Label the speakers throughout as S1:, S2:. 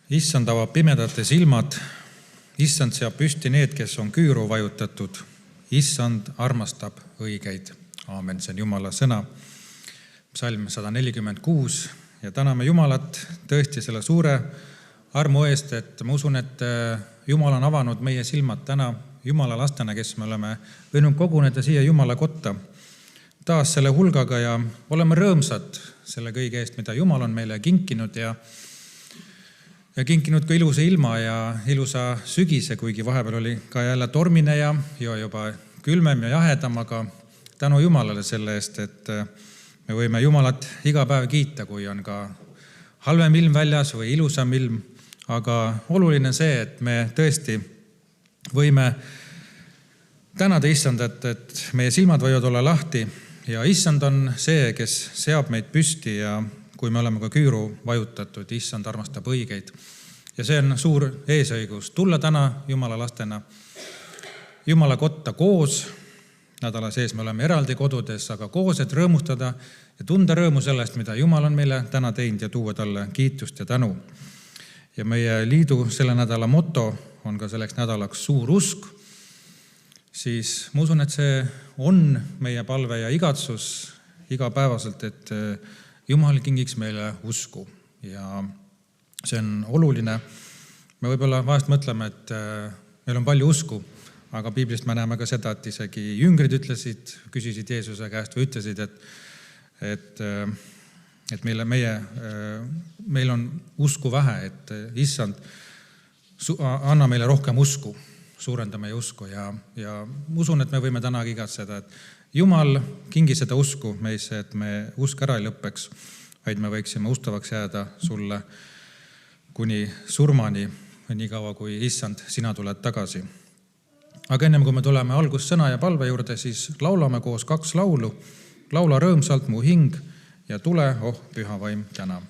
S1: Issand avab pimedate silmad, Issand seab püsti need, kes on küüru vajutatud. Issand armastab õigeid. Aamen, see on Jumala sõna. Psalm 146 ja täname Jumalat tõesti selle suure armu eest, et ma usun, et Jumal on avanud meie silmad täna Jumala lastena, kes me oleme võinud koguneda siia Jumala kotta taas selle hulgaga ja oleme rõõmsad selle kõige eest, mida Jumal on meile kinkinud ja kinkinud ka ilusa ilma ja ilusa sügise, kuigi vahepeal oli ka jälle tormine ja juba külmem ja jahedam, aga tänu Jumalale selle eest, et me võime Jumalat iga päev kiita, kui on ka halvem ilm väljas või ilusam ilm, aga oluline see, et me tõesti võime tänada Issandat, et meie silmad võivad olla lahti ja Issand on see, kes seab meid püsti ja kui me oleme ka küüru vajutatud, Issand armastab õigeid. Ja see on suur eesõigus tulla täna Jumala lastena Jumala kotta koos. Nädala sees me oleme eraldi kodudes, aga koos, et rõõmustada ja tunda rõõmu sellest, mida Jumal on meile täna teinud ja tuua talle kiitust ja tänu. Ja meie liidu selle nädala moto on ka selleks nädalaks suur usk. Siis ma usun, et see on meie palve ja igatsus igapäevaselt, et Jumal kingiks meile usku ja see on oluline. Me võib-olla vahest mõtleme, et meil on palju usku, aga piiblist me näeme ka seda, et isegi jüngrid küsisid Jeesuse käest või ütlesid, et meil on usku vähe, et Issand, anna meile rohkem usku, suurenda meie usku ja usun, et me võime täna igatseda, et Jumal kingi seda usku meisse, et me usk ära ei lõppeks, vaid me võiksime ustavaks jääda sulle kuni surmani, nii kaua kui Issand, sina tuled tagasi. Aga ennem kui me tuleme algussõna ja palve juurde, siis laulame koos 2 laulu. Laula rõõmsalt mu hing ja tule, oh püha vaim, täna.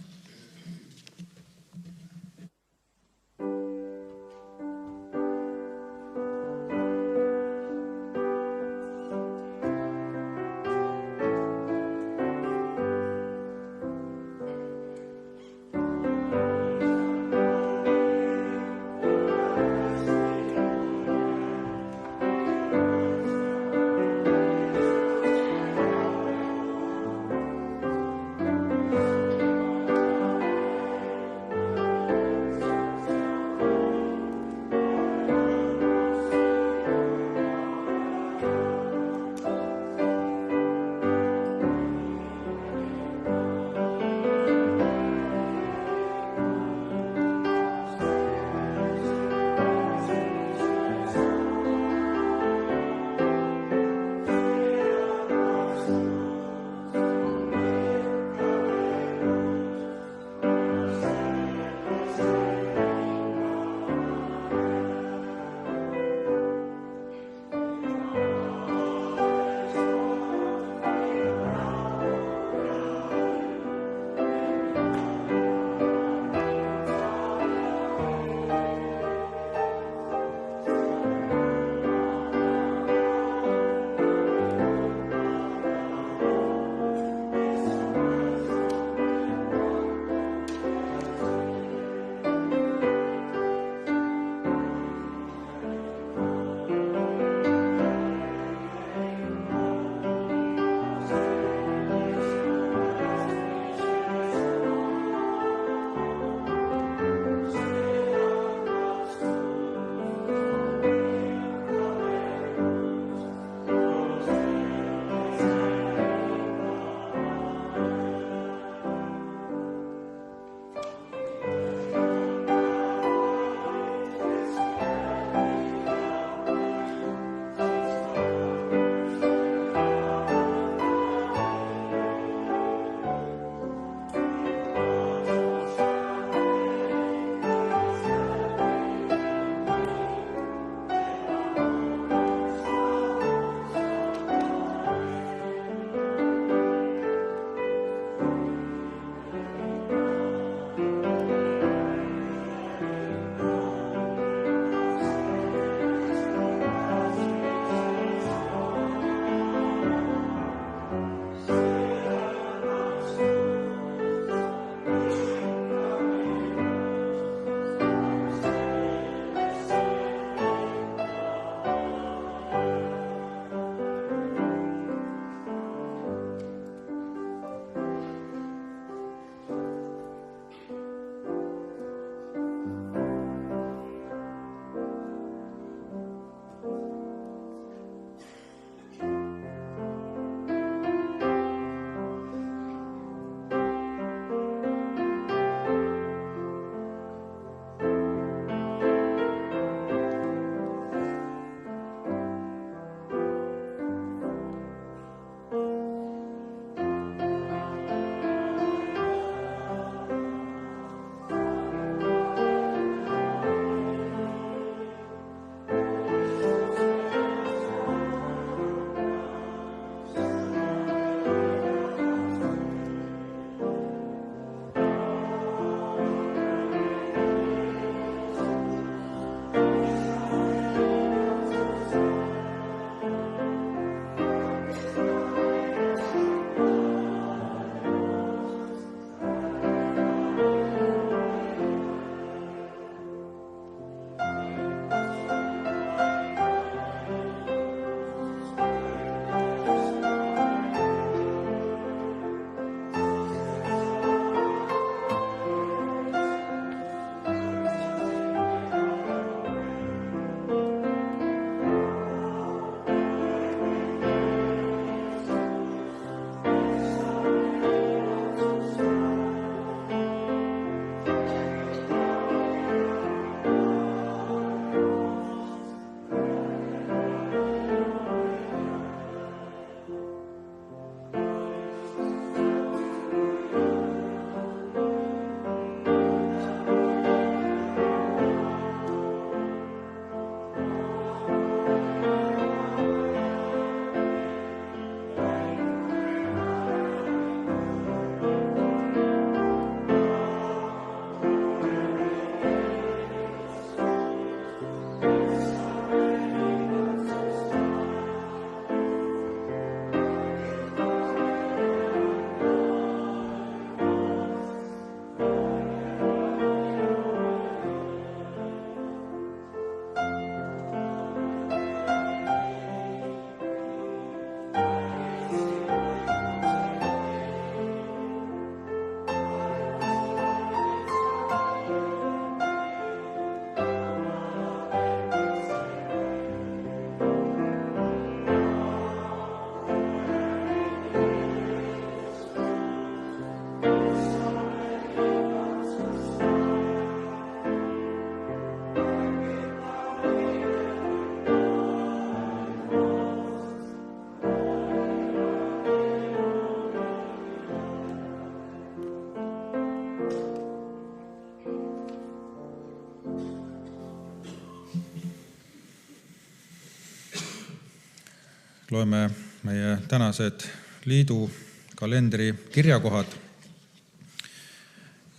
S1: Loeme meie tänased liidu kalendri kirjakohad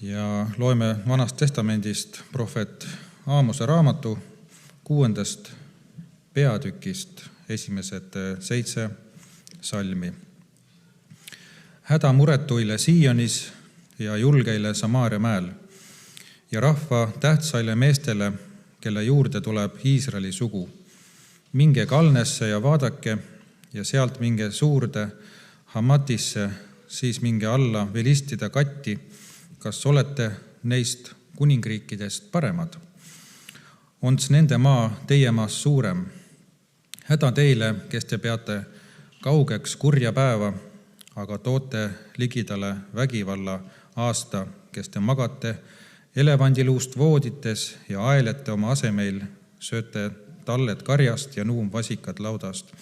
S1: ja loeme Vanast Testamendist prohvet Aamose raamatu 6. peatükist esimesed 7 salmi. Häda muretuile Sionis ja julgeile Samaaria mäel ja rahva tähtsaile meestele, kelle juurde tuleb Iisraeli sugu. Minge Kalnesse ja vaadake ja sealt minge suurde Hamatisse, siis minge alla vilistide katti, kas olete neist kuningriikidest paremad. Onts nende maa teie maast suurem. Häda teile, kes te peate kaugeks kurja päeva, aga toote ligidale vägivalla aasta, kes te magate elevandiluust voodites ja aelete oma asemeil, sööte talled karjast ja nuumvasikad laudast,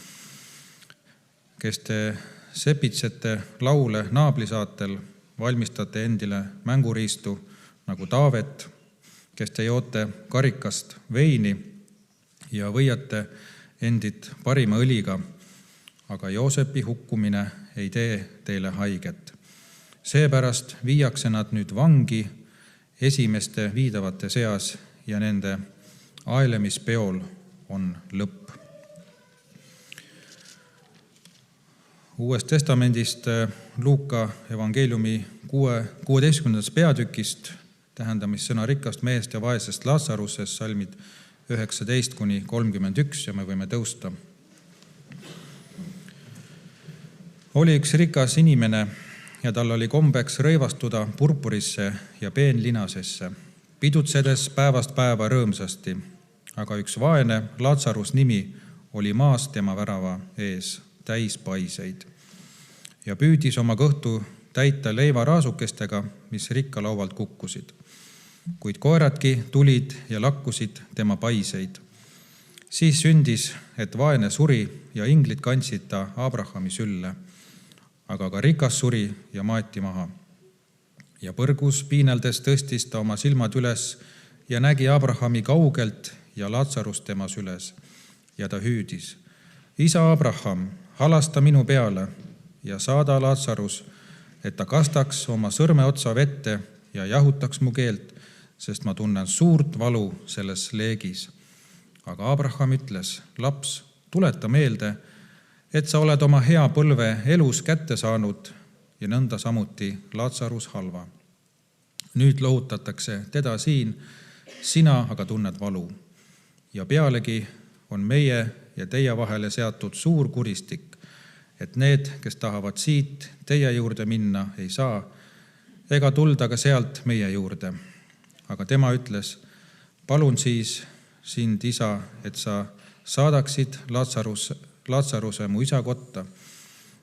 S1: kes te sepitsete laule naablisaatel, valmistate endile mänguriistu nagu Taavet, kes te joote karikast veini ja võiate endid parima õliga, aga Joosepi hukkumine ei tee teile haiget. Seepärast viiakse nad nüüd vangi esimeste viidavate seas ja nende aelemispeol on lõpp. Uuest Testamendist Luuka evangeeliumi 16. peatükist tähendamissõna rikkast mehest ja vaesest Lazarusest, salmid 19-31 ja me võime tõusta. Oli üks rikas inimene ja tal oli kombeks rõivastuda purpurisse ja peenlinasesse, pidutsedes päevast päeva rõõmsasti, aga üks vaene Lazarus nimi oli maas tema värava ees täis paiseid ja püüdis oma kõhtu täita leivaraasukestega, mis rikka laualt kukkusid. Kuid koeradki tulid ja lakkusid tema paiseid. Siis sündis, et vaene suri ja inglid kandsid ta Abrahami sülle, aga ka rikas suri ja maeti maha. Ja põrgus piineldes tõstis ta oma silmad üles ja nägi Abrahami kaugelt ja Lazarust tema süles. Ja ta hüüdis, isa Abraham, halasta minu peale ja saada Lazarus, et ta kastaks oma sõrmeotsa vette ja jahutaks mu keelt, sest ma tunnen suurt valu selles leegis. Aga Abraham ütles, laps, tuleta meelde, et sa oled oma hea põlve elus kätte saanud ja nõnda samuti Lazarus halva. Nüüd lohutatakse teda siin, sina aga tunned valu. Ja pealegi on meie ja teie vahele seatud suur kuristik, et need, kes tahavad siit teie juurde minna, ei saa, ega tulda ka sealt meie juurde. Aga tema ütles, palun siis sind, isa, et sa saadaksid Lazaruse mu isa kotta,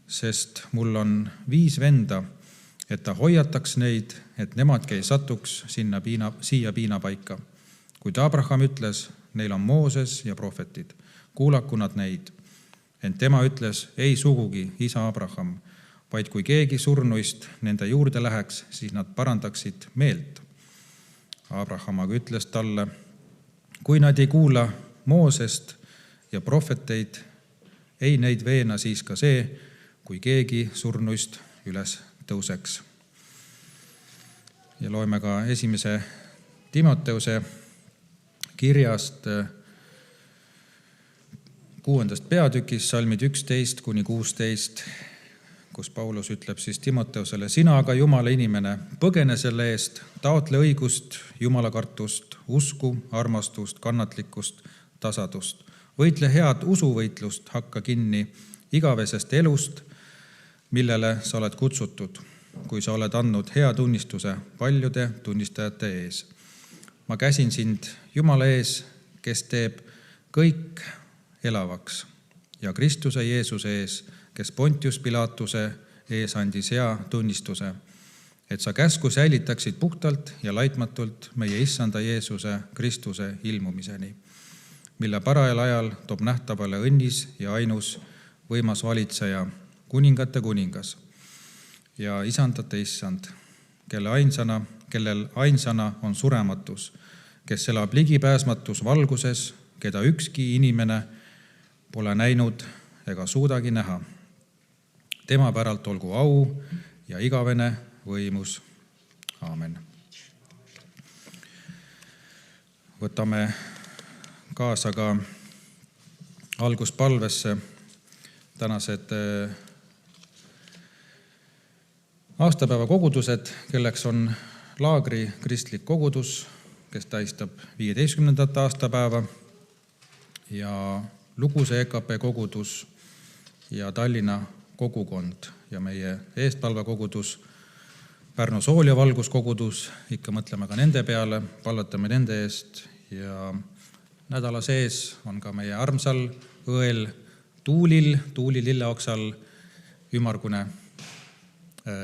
S1: sest mul on 5 venda, et ta hoiataks neid, et nemadki ei satuks siia piinapaika. Kuid Abraham ütles, neil on Mooses ja prohvetid, kuulaku nad neid. Ent tema ütles, ei sugugi, isa Abraham, vaid kui keegi surnuist nende juurde läheks, siis nad parandaksid meelt. Abraham aga ütles talle, kui nad ei kuula Moosest ja prohveteid, ei neid veena siis ka see, kui keegi surnuist üles tõuseks. Ja loeme ka 1. Timoteuse kirjast 6. peatükis, salmid 11-16, kus Paulus ütleb siis Timoteusele, sina aga Jumala inimene, põgene selle eest, taotle õigust, jumalakartust, usku, armastust, kannatlikkust, tasadust. Võitle head usuvõitlust, hakka kinni igavesest elust, millele sa oled kutsutud, kui sa oled andnud hea tunnistuse paljude tunnistajate ees. Ma käsin sind Jumala ees, kes teeb kõik elavaks ja Kristuse Jeesuse ees, kes Pontius Pilatuse ees andis hea tunnistuse, et sa käsku säilitaksid puhtalt ja laitmatult meie issanda Jeesuse Kristuse ilmumiseni, mille parajal ajal toob nähtavale õnnis ja ainus võimas valitseja, kuningate kuningas ja isandate issand, kellel ainsana on surematus, kes elab ligipääsmatus valguses, keda ükski inimene pole näinud ega suudagi näha. Tema päralt olgu au ja igavene võimus. Aamen. Võtame kaasa ka alguspalvesse tänased aastapäeva kogudused, kelleks on Laagri kristlik kogudus, kes tähistab 15. aastapäeva, ja Luguse EKP kogudus ja Tallinna kogukond ja meie eestpalvekogudus, Pärnu Soolia valguskogudus, ikka mõtleme ka nende peale, palvetame nende eest. Ja nädala sees on ka meie armsal õel Tuuli lilleoksal ümmargune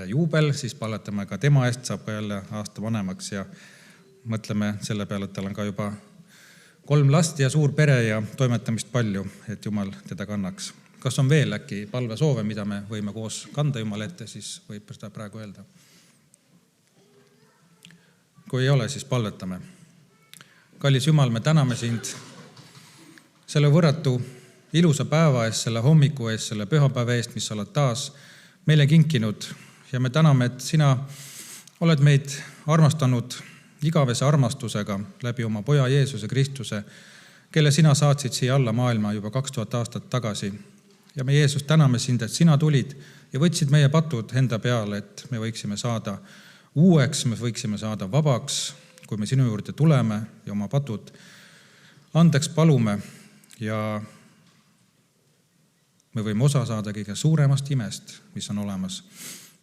S1: juubel, siis palvetame ka tema eest, saab ka jälle aasta vanemaks ja mõtleme selle peale, et tal on ka juba 3 last ja suur pere ja toimetamist palju, et Jumal teda kannaks. Kas on veel äkki palvesoove, mida me võime koos kanda Jumala ette, siis võib seda praegu öelda. Kui ei ole, siis palvetame. Kallis Jumal, me täname sind selle võrratu ilusa päeva eest, selle hommiku eest, selle pühapäeva eest, mis sa oled taas meile kinkinud. Ja me täname, et sina oled meid armastanud igavese armastusega läbi oma poja Jeesuse Kristuse, kelle sina saatsid siia alla maailma juba 2000 aastat tagasi. Ja me Jeesus täname sind, et sina tulid ja võtsid meie patud enda peale, et me võiksime saada uueks, me võiksime saada vabaks, kui me sinu juurde tuleme ja oma patud andeks palume ja me võime osa saada kõige suuremast imest, mis on olemas.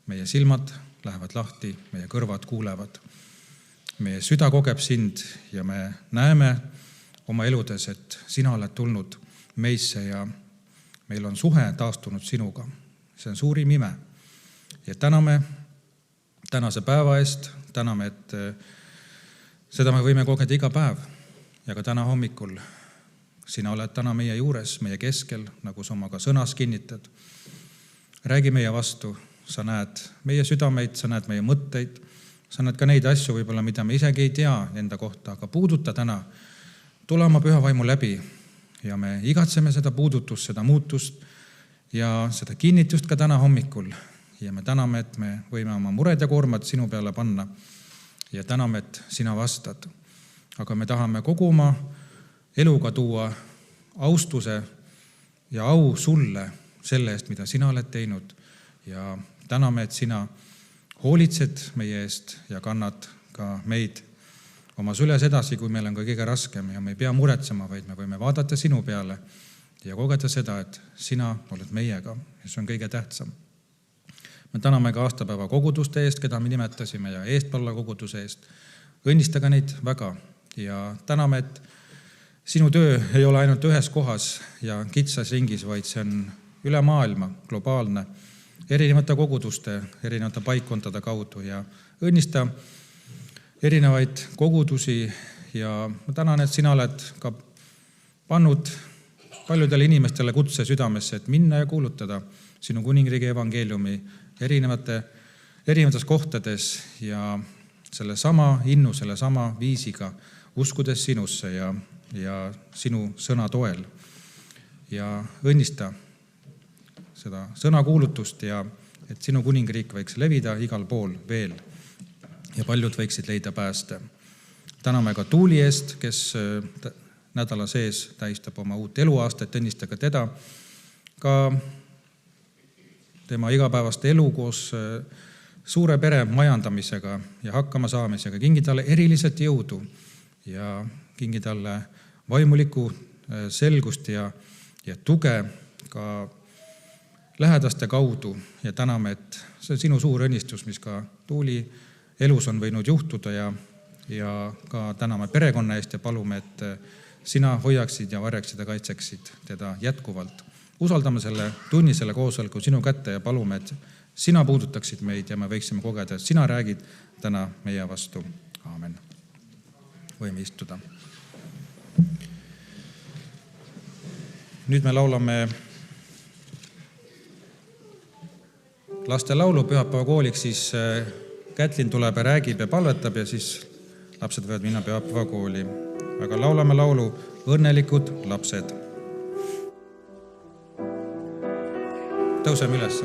S1: Meie silmad lähevad lahti, meie kõrvad kuulevad. Meie süda kogeb sind ja me näeme oma eludes, et sina oled tulnud meisse ja meil on suhe taastunud sinuga. See on suurim ime. Ja täname tänase päeva eest, täname, et seda me võime kogeda iga päev ja ka täna hommikul. Sina oled täna meie juures, meie keskel, nagu sa oma ka sõnas kinnitad. Räägi meie vastu, sa näed meie südameid, sa näed meie mõtteid, sa näed ka neid asju võib-olla, mida me isegi ei tea enda kohta, aga puuduta täna, tule oma püha vaimu läbi ja me igatseme seda puudutust, seda muutust ja seda kinnitust ka täna hommikul. Ja me täname, et me võime oma mured ja koormad sinu peale panna ja täname, et sina vastad. Aga me tahame kogu oma eluga tuua austuse ja au sulle selle eest, mida sina oled teinud. Ja täname, et sina hoolitsed meie eest ja kannad ka meid oma süles edasi, kui meil on ka kõige raskem ja me ei pea muretsema, vaid me võime vaadata sinu peale ja kogeda seda, et sina oled meiega ja see on kõige tähtsam. Me täname ka aastapäeva koguduste eest, keda me nimetasime ja eestpalla koguduse eest. Õnnistaga neid väga ja täname, et sinu töö ei ole ainult ühes kohas ja kitsas ringis, vaid see on üle maailma, globaalne, erinevate koguduste, erinevate paikkondade kaudu ja õnnista erinevaid kogudusi ja ma tänan, et sina oled ka pannud paljudele inimestele kutse südamesse, et minna ja kuulutada sinu kuningriigi evangeeliumi erinevates kohtades ja selle sama innu, selle sama viisiga uskudes sinusse ja sinu sõna toel. Ja õnnista seda sõnakuulutust ja et sinu kuningriik võiks levida igal pool veel ja paljud võiksid leida pääste. Täname ka Tuuli eest, kes nädala sees tähistab oma uut eluaastat, õnnistaga teda ka tema igapäevast elu koos suure pere majandamisega ja hakkama saamisega. Kingi talle eriliselt jõudu ja kingi talle vaimulikku selgust ja tuge ka lähedaste kaudu ja täname, et see on sinu suur õnnistus, mis ka Tuuli elus on võinud juhtuda ja ka täname perekonna eest ja palume, et sina hoiaksid ja varjaksid ja kaitseksid teda jätkuvalt. Usaldame selle tunni, selle koosoleku sinu kätte ja palume, et sina puudutaksid meid ja me võiksime kogeda, et sina räägid täna meie vastu. Aamen. Võime istuda. Nüüd me laulame laste laulu pühapäeva kooliks, siis Kätlin tuleb ja räägib ja palvetab ja siis lapsed võivad minna pühapäeva kooli. Aga laulame laulu Õnnelikud lapsed. tõuseme üles.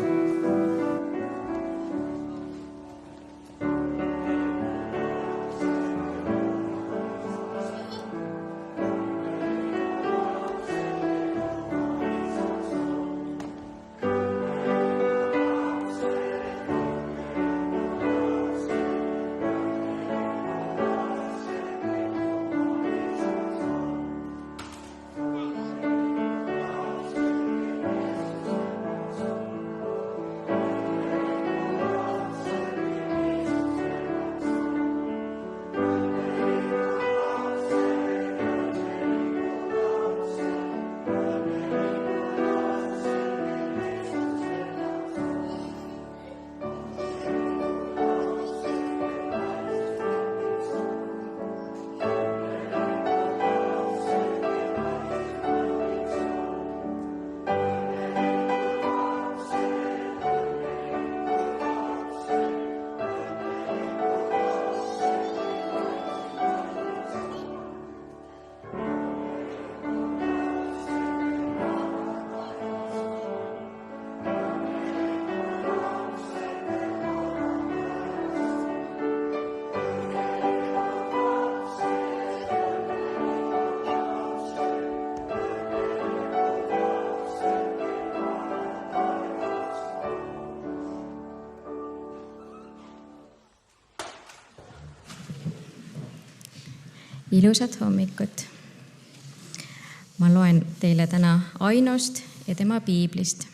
S2: Ilusat hommikut! Ma loen teile täna Ainost ja tema piiblist.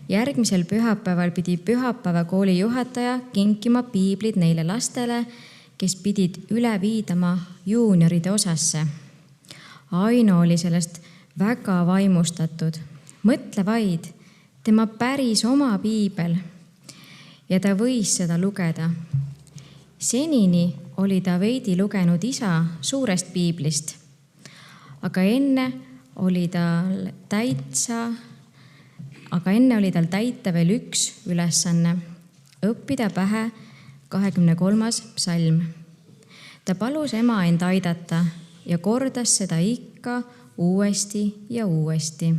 S2: Järgmisel pühapäeval pidi pühapäevakooli juhataja kinkima piiblid neile lastele, kes pidid üle viidama juunioride osasse. Aino oli sellest väga vaimustatud. Mõtle vaid, tema päris oma piibel ja ta võis seda lugeda. Senini oli ta veidi lugenud isa suurest piiblist, aga enne oli tal täita veel üks ülesanne, õppida pähe 23. psalm. Ta palus ema end aidata ja kordas seda ikka uuesti ja uuesti,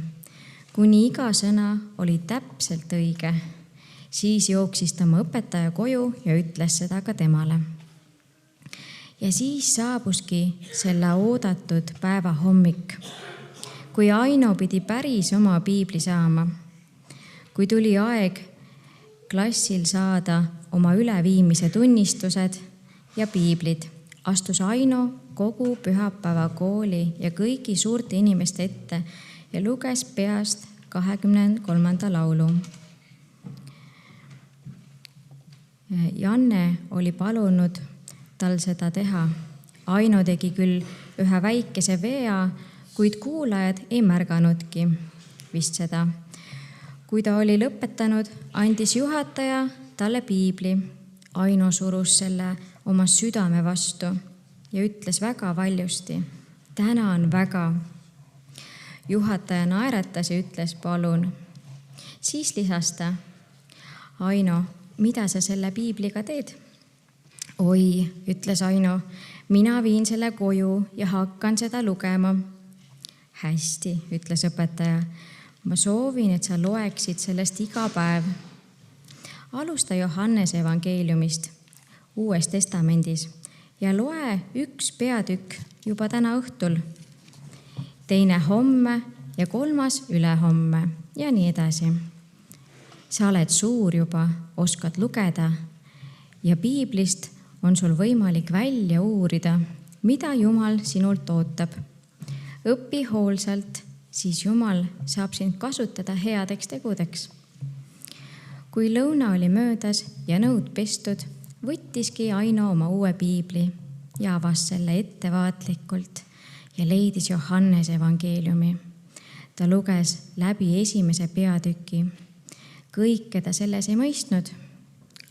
S2: kuni iga sõna oli täpselt õige. Siis jooksis ta oma õpetaja koju ja ütles seda ka temale. Ja siis saabuski selle oodatud päeva hommik, kui Aino pidi päris oma piibli saama. Kui tuli aeg klassil saada oma üleviimise tunnistused ja piiblid, astus Aino kogu pühapäevakooli ja kõigi suurte inimeste ette ja luges peast 23. laulu. Janne oli palunud tal seda teha. Aino tegi küll ühe väikese vea, kuid kuulajad ei märganudki vist seda. Kui ta oli lõpetanud, andis juhataja talle piibli. Aino surus selle oma südame vastu ja ütles väga valjusti: tänan väga. Juhataja naeratas ja ütles: palun. Siis lisas ta: Aino, mida sa selle piibliga teed? Oi, ütles Aino, mina viin selle koju ja hakkan seda lugema. Hästi, ütles õpetaja. Ma soovin, et sa loeksid sellest iga päev. Alusta Johannese evangeeliumist Uues testamendis ja loe 1 peatükk juba täna õhtul, 2 homme ja 3 ülehomme ja nii edasi. Sa oled suur juba, oskad lugeda ja piiblist on sul võimalik välja uurida, mida Jumal sinult ootab. Õpi hoolsalt, siis Jumal saab sind kasutada headeks tegudeks. Kui lõuna oli möödas ja nõud pestud, võttiski Aino oma uue piibli ja avas selle ettevaatlikult ja leidis Johannese evangeeliumi. Ta luges läbi 1. peatüki. Kõike ta selles ei mõistnud,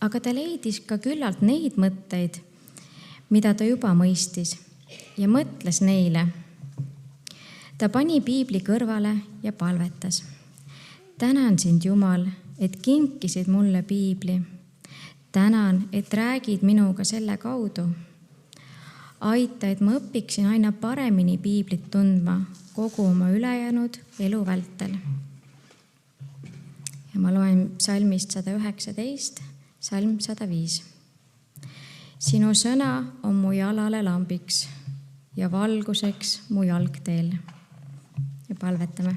S2: aga ta leidis ka küllalt neid mõtteid, mida ta juba mõistis ja mõtles neile. Ta pani piibli kõrvale ja palvetas. Tänan sind, Jumal, et kinkisid mulle piibli. Tänan, et räägid minuga selle kaudu. Aita, et ma õpiksin aina paremini piiblit tundma kogu oma ülejäänud elu vältel. ja ma loen psalmist 119, salm 105. Sinu sõna on mu jalale lambiks ja valguseks mu jalgteel. Ja palvetame.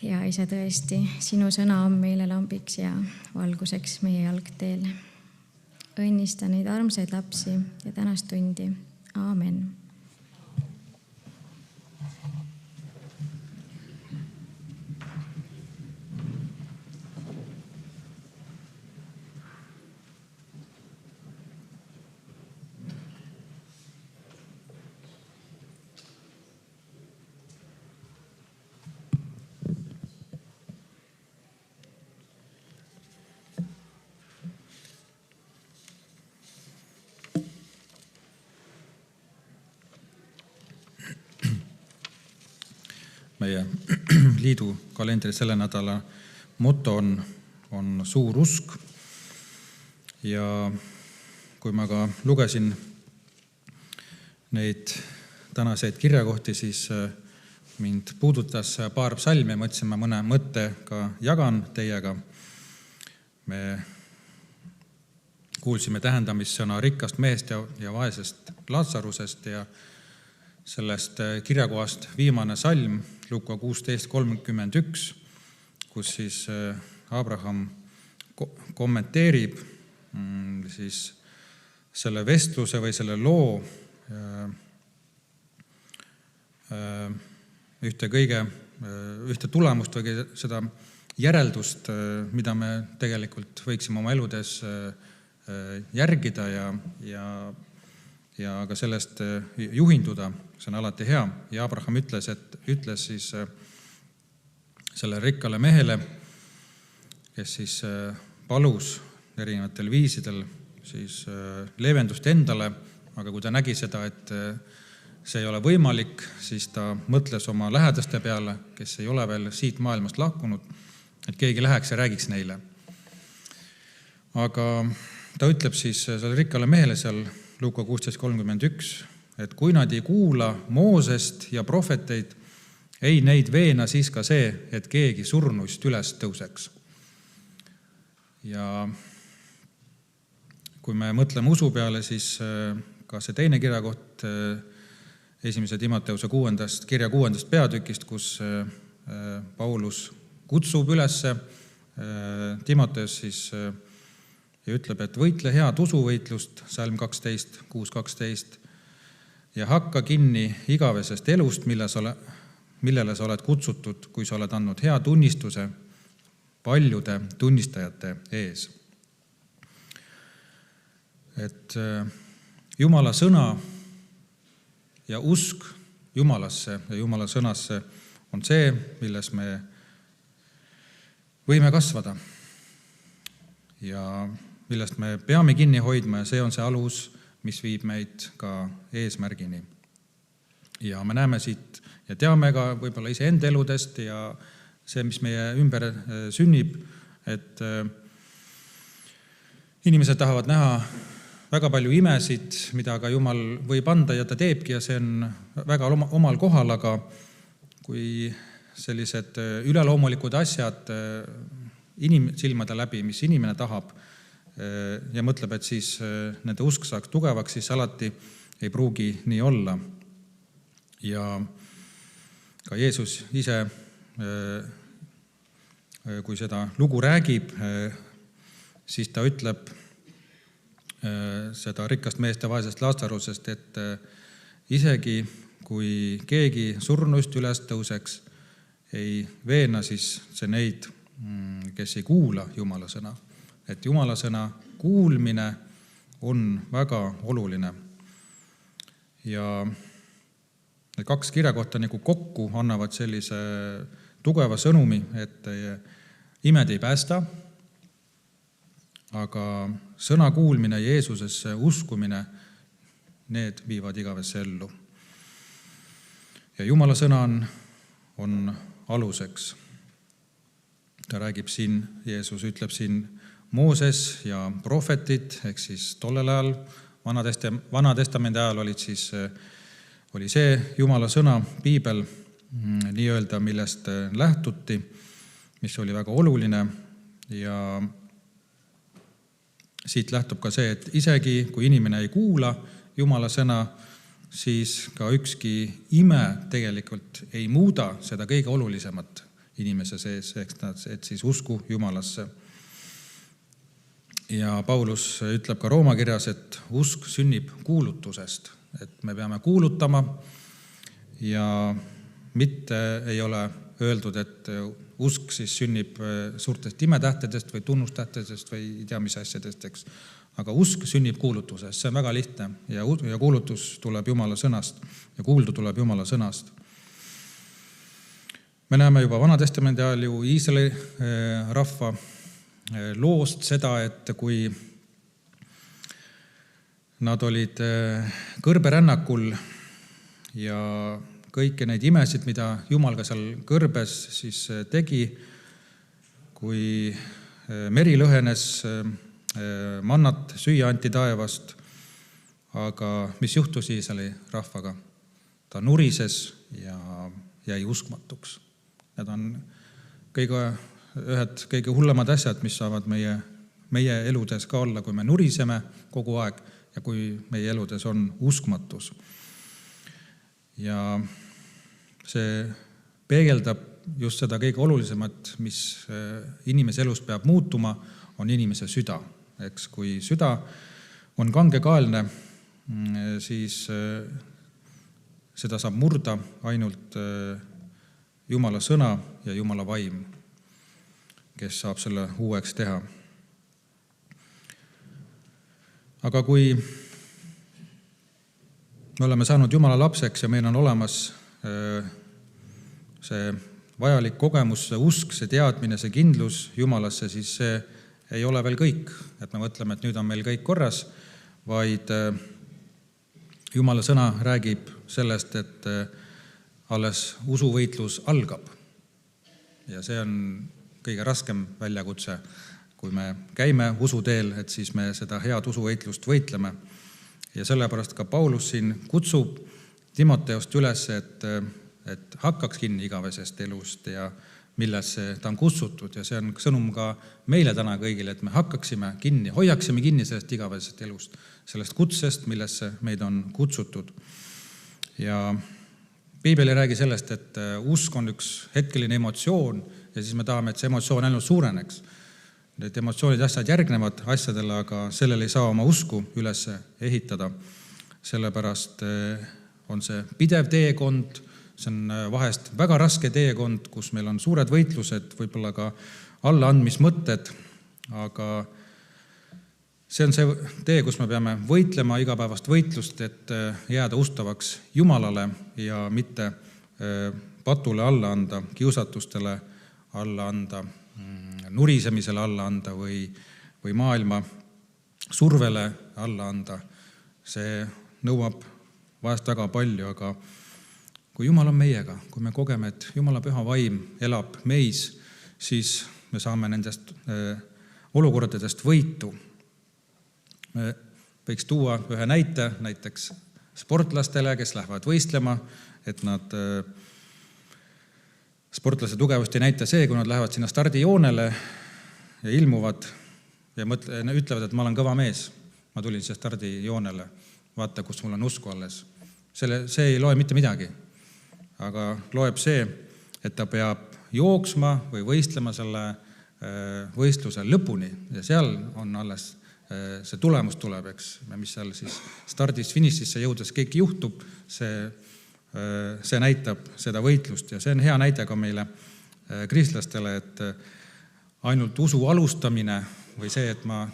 S2: Hea Isa, tõesti, sinu sõna on meile lambiks ja valguseks meie jalgteel. Õnnista neid armsaid lapsi ja tänast tundi. Aamen.
S1: Meie liidu kalendri selle nädala moto on suur usk. Ja kui ma ka lugesin neid tänaseid kirjakohti, siis mind puudutas paar psalmi ja mõtlesin, ma mõne mõtte ka jagan teiega. Me kuulsime tähendamissõna rikkast mehest ja vaesest Lazarusest ja sellest kirjakohast viimane salm, Luka 16:31, kus siis Abraham kommenteerib siis selle vestluse või selle loo ühte tulemust või seda järeldust, mida me tegelikult võiksime oma eludes järgida ja ka sellest juhinduda, see on alati hea. Ja Abraham ütles siis selle rikkale mehele, kes siis palus erinevatel viisidel siis leevendust endale, aga kui ta nägi seda, et see ei ole võimalik, siis ta mõtles oma lähedaste peale, kes ei ole veel siit maailmast lahkunud, et keegi läheks ja räägiks neile. Aga ta ütleb siis selle rikkale mehele seal Luka 16:31, et kui nad ei kuula Moosest ja prohveteid, ei neid veena siis ka see, et keegi surnuist üles tõuseks. Ja kui me mõtleme usu peale, siis ka see teine kirjakoht 1. Timoteuse 6. peatükist, kus Paulus kutsub üles Timoteus siis ja ütleb, et võitle head usuvõitlust, salm 12, 6:12, ja hakka kinni igavesest elust, millele sa oled kutsutud, kui sa oled andnud hea tunnistuse paljude tunnistajate ees. Et Jumala sõna ja usk Jumalasse ja Jumala sõnasse on see, milles me võime kasvada ja millest me peame kinni hoidma, ja see on see alus, mis viib meid ka eesmärgini. Ja me näeme siit ja teame ka võib-olla iseenda eludest ja see, mis meie ümber sünnib, et inimesed tahavad näha väga palju imesid, mida ka Jumal võib anda ja ta teebki, ja see on väga omal kohal, aga kui sellised üleloomulikud asjad silmade läbi, mis inimene tahab ja mõtleb, et siis nende usk saaks tugevaks, siis alati ei pruugi nii olla. Ja ka Jeesus ise, kui seda lugu räägib, siis ta ütleb seda rikkast mehest ja vaesest Lazarusest, et isegi kui keegi surnuist üles tõuseks, ei veena siis see neid, kes ei kuula Jumala sõna. Et Jumala sõna kuulmine on väga oluline. Ja need kaks kirjakohta nagu kokku annavad sellise tugeva sõnumi, et imed ei päästa, aga sõna kuulmine ja Jeesusesse uskumine, need viivad igavesse ellu. Ja Jumala sõna on aluseks. Ta räägib siin, Jeesus ütleb siin Mooses ja prohvetid, ehk siis tollel ajal, Vana Testamendi ajal oli see Jumala sõna, piibel nii-öelda, millest lähtuti. mis oli väga oluline. Ja siit lähtub ka see, et isegi kui inimene ei kuula Jumala sõna, siis ka ükski ime tegelikult ei muuda seda kõige olulisemat inimese sees, et siis usku Jumalasse. Ja Paulus ütleb ka Rooma kirjas, et usk sünnib kuulutusest, et me peame kuulutama ja mitte ei ole öeldud, et usk siis sünnib suurtest imetähtedest või tunnustähtedest või ei tea mis asjadest, eks. Aga usk sünnib kuulutusest, see on väga lihtne ja kuulutus tuleb Jumala sõnast ja kuuldu tuleb Jumala sõnast. Me näeme juba Vana-testamendi ajal ju Iisraeli rahva loost seda, et kui nad olid kõrberännakul ja kõiki neid imesid, mida Jumal ka seal kõrbes siis tegi, kui meri lõhenes, mannat süüa anti taevast, aga mis juhtus Iisraeli rahvaga? Ta nurises ja jäi uskmatuks. Need on ühed kõige hullemad asjad, mis saavad meie eludes ka olla, kui me nuriseme kogu aeg ja kui meie eludes on uskmatus. Ja see peegeldab just seda kõige olulisemat, mis inimese elus peab muutuma, on inimese süda. Eks kui süda on kangekaelne, siis seda saab murda ainult Jumala sõna ja Jumala vaim, kes saab selle uueks teha. Aga kui me oleme saanud Jumala lapseks ja meil on olemas see vajalik kogemus, see usk, see teadmine, see kindlus Jumalasse, siis see ei ole veel kõik, et me mõtleme, et nüüd on meil kõik korras, vaid Jumala sõna räägib sellest, et alles usuvõitlus algab. Ja see on kõige raskem väljakutse, kui me käime usuteel, et siis me seda head usuvõitlust võitleme. Ja sellepärast ka Paulus siin kutsub Timoteost üles, et hakkaks kinni igavesest elust ja millesse ta on kutsutud. Ja see on sõnum ka meile täna kõigile, et me hakkaksime kinni, hoiaksime kinni sellest igavesest elust, sellest kutsest, millesse meid on kutsutud. Ja Piibel ei räägi sellest, et usk on üks hetkeline emotsioon ja siis me tahame, et see emotsioon ainult suureneks. Need emotsioonid ja asjad järgnevad asjadele, aga sellel ei saa oma usku üles ehitada. Sellepärast on see pidev teekond, see on vahest väga raske teekond, kus meil on suured võitlused, võib-olla ka allaandmismõtted, aga see on see tee, kus me peame võitlema igapäevast võitlust, et jääda ustavaks Jumalale ja mitte patule alla anda, kiusatustele alla anda, nurisemisele alla anda või maailma survele alla anda. See nõuab vahest väga palju, aga kui Jumal on meiega, kui me kogeme, et Jumala püha vaim elab meis, siis me saame nendest olukordadest võitu. Me võiks tuua ühe näite, näiteks sportlastele, kes lähevad võistlema, et nad sportlase tugevust ei näita see, kui nad lähevad sinna stardijoonele ja ilmuvad ja ütlevad, et ma olen kõva mees, ma tulin siia stardijoonele, vaata, kus mul on usku alles. See ei loe mitte midagi, aga loeb see, et ta peab jooksma või võistlema selle võistluse lõpuni ja seal on alles see tulemus tuleb, eks, mis seal siis stardist finišisse jõudes kõik juhtub, see näitab seda võitlust ja see on hea näide ka meile kristlastele, et ainult usu alustamine või see, et ma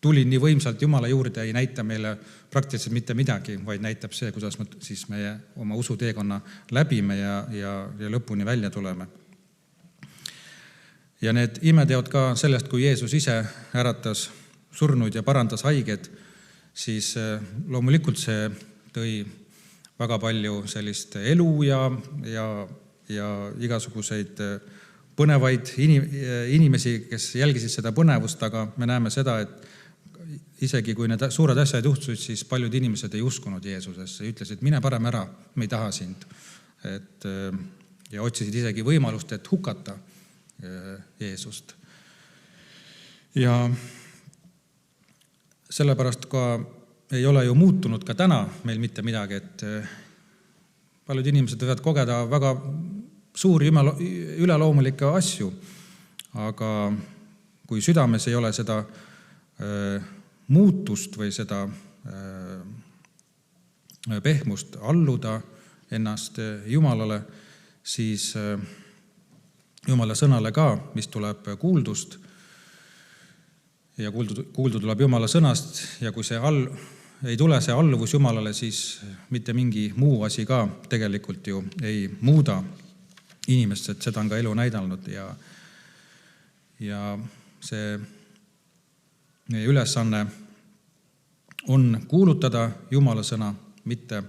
S1: tulin nii võimsalt Jumala juurde, ei näita meile praktiliselt mitte midagi, vaid näitab see, kuidas me siis meie oma usuteekonna läbime ja lõpuni välja tuleme. Ja need imeteod ka sellest, kui Jeesus ise äratas surnuid ja parandas haiged, siis loomulikult see tõi väga palju sellist elu ja igasuguseid põnevaid inimesi, kes jälgisid seda põnevust, aga me näeme seda, et isegi kui need suured asjad juhtusid, siis paljud inimesed ei uskunud Jeesusesse ja ütlesid, mine parem ära, me ei taha sind. Ja otsisid isegi võimalust, et hukata Jeesust. Ja sellepärast ka ei ole ju muutunud ka täna meil mitte midagi, et paljud inimesed võivad kogeda väga suuri üleloomulikke asju, aga kui südames ei ole seda muutust või seda pehmust alluda ennast Jumalale, siis Jumala sõnale ka, mis tuleb kuuldust ja kuuldu tuleb Jumala sõnast ja kui ei tule see alluvus Jumalale, siis mitte mingi muu asi ka tegelikult ju ei muuda inimest, et seda on ka elu näidanud ja see meie ülesanne on kuulutada Jumala sõna, mitte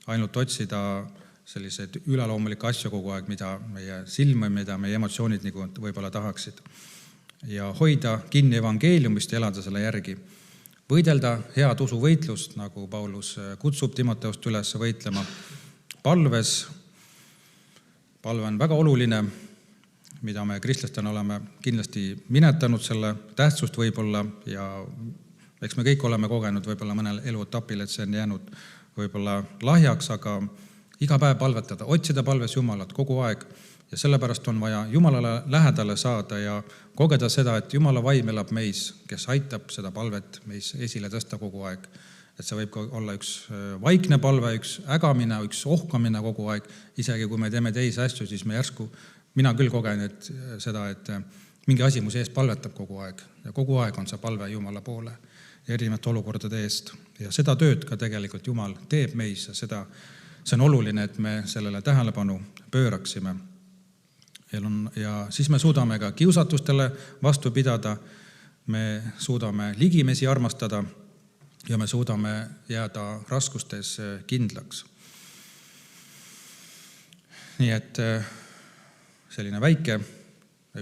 S1: ainult otsida selliseid üleloomulikke asju kogu aeg, mida meie silm või mida meie emotsioonid nagu võib-olla tahaksid. Ja hoida kinni evangeeliumist ja elada selle järgi. Võidelda head usuvõitlust, nagu Paulus kutsub Timoteost üles võitlema palves. Palve on väga oluline, mida me kristlastena oleme kindlasti minetanud selle tähtsust võib-olla ja eks me kõik oleme kogenud võib-olla mõnel eluetapil, et see on jäänud võib-olla lahjaks, aga iga päev palvetada, otsida palves Jumalat kogu aeg ja sellepärast on vaja Jumalale lähedale saada ja kogeda seda, et Jumala vaim elab meis, kes aitab seda palvet meis esile tõsta kogu aeg. Et see võib ka olla üks vaikne palve, üks ägamine, üks ohkamine kogu aeg, isegi kui me teeme teisi asju, siis me järsku, mina küll kogen seda, et mingi asi mu sees palvetab kogu aeg ja kogu aeg on see palve Jumala poole erinevate olukordade eest. Ja seda tööd ka tegelikult Jumal teeb meis ja see on oluline, et me sellele tähelepanu pööraksime. Ja siis me suudame ka kiusatustele vastu pidada, me suudame ligimesi armastada ja me suudame jääda raskustes kindlaks. Nii et selline väike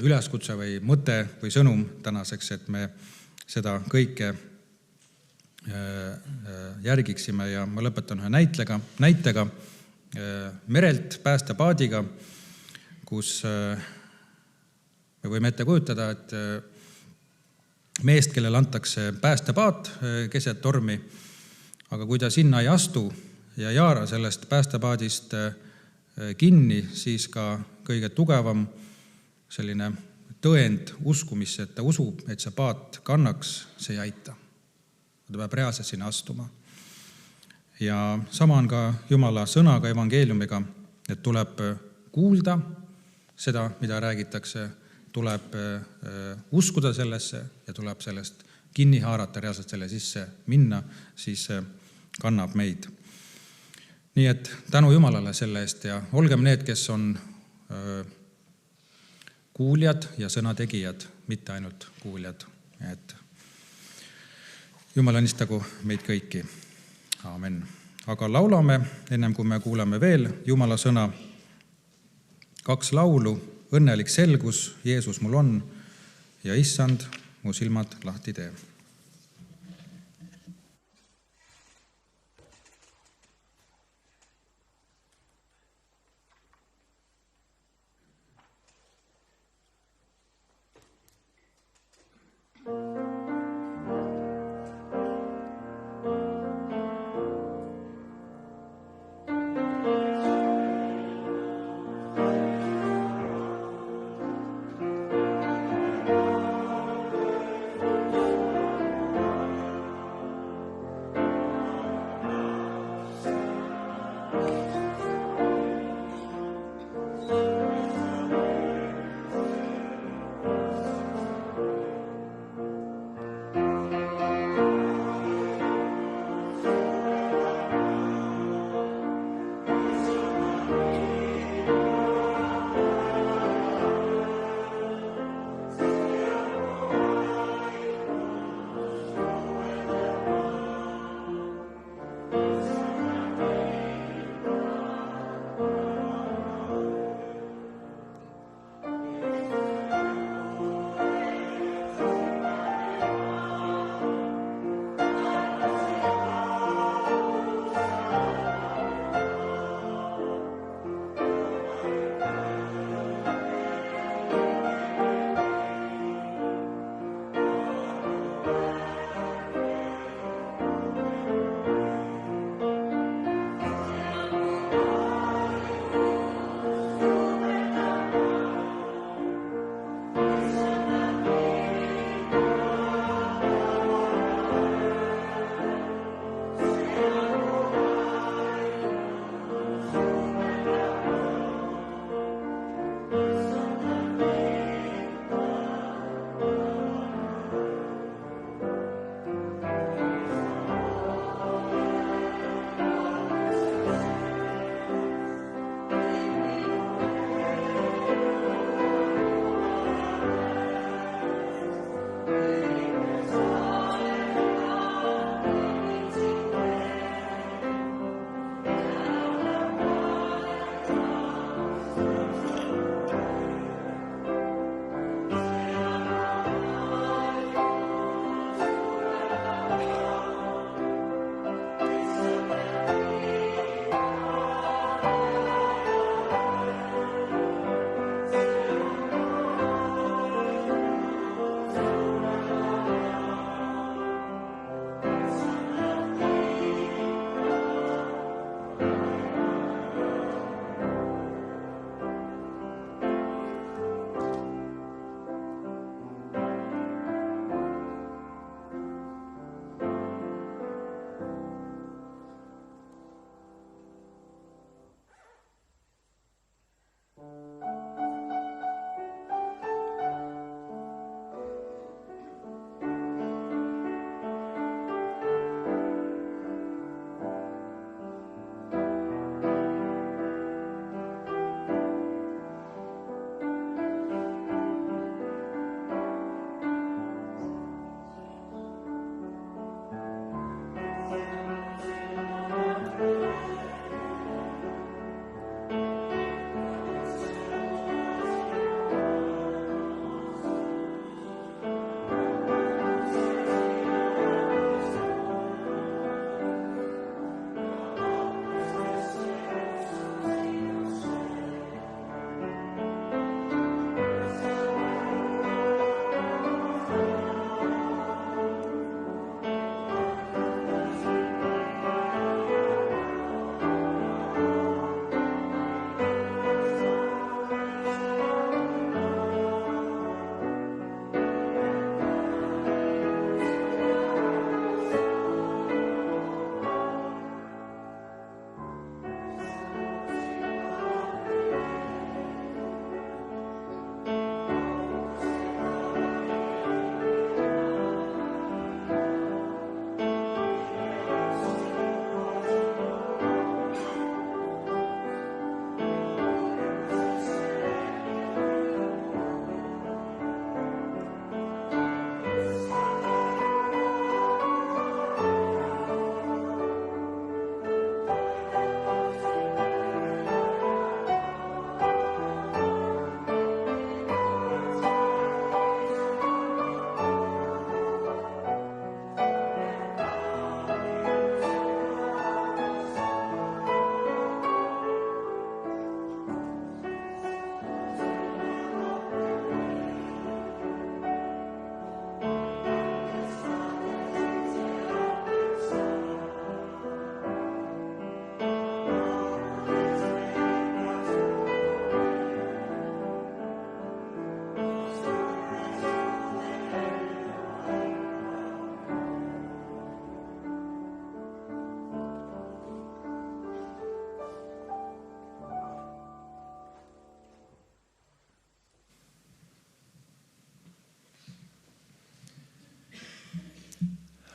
S1: üleskutse või mõte või sõnum tänaseks, et me seda kõike järgiksime ja ma lõpetan ühe näitega merelt päästepaadiga, kus me võime ette kujutada, et meest, kellele antakse päästepaat keset tormi, aga kui ta sinna ei astu ja ei haara sellest päästepaadist kinni, siis ka kõige tugevam selline tõend uskumisse, et ta usub, et see paat kannaks, see ei aita. Ta peab reaalselt sinna astuma. Ja sama on ka Jumala sõnaga, evangeeliumiga, et tuleb kuulda seda, mida räägitakse, tuleb uskuda sellesse ja tuleb sellest kinni haarata, reaalselt selle sisse minna, siis kannab meid. Nii et tänu Jumalale selle eest ja olgem need, kes on kuuljad ja sõnategijad, mitte ainult kuuljad. Et Jumal õnnistagu meid kõiki. Aamen. Aga laulame, ennem kui me kuuleme veel Jumala sõna, 2 laulu, Õnnelik selgus, Jeesus mul on ja Issand, mu silmad lahti tee.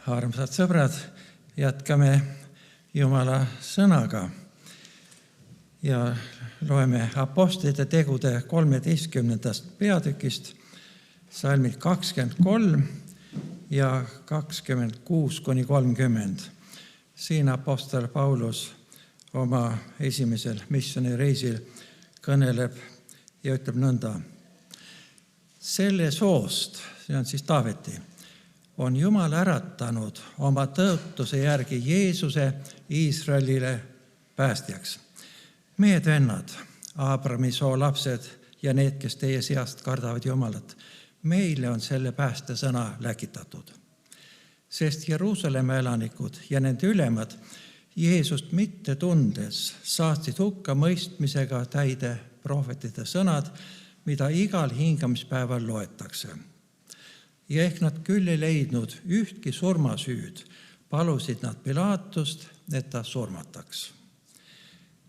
S3: Armsad sõbrad, jätkame Jumala sõnaga ja loeme Apostlite tegude 13. peatükist salmid 23 ja 26-30. Siin apostel Paulus oma esimesel missioonireisil kõneleb ja ütleb nõnda. Selle soost, see on siis Taaveti, on Jumal äratanud oma tõotuse järgi Jeesuse Iisraelile päästjaks. Mehed vennad, Aabrami soo lapsed ja need, kes teie seast kardavad Jumalat, meile on selle päästesõna läkitatud. Sest Jeruusalemma elanikud ja nende ülemad Jeesust mitte tundes saatsid hukka mõistmisega täide prohvetite sõnad, mida igal hingamispäeval loetakse. Ja ehk nad küll ei leidnud ühtki surmasüüd, palusid nad Pilaatust, et ta surmataks.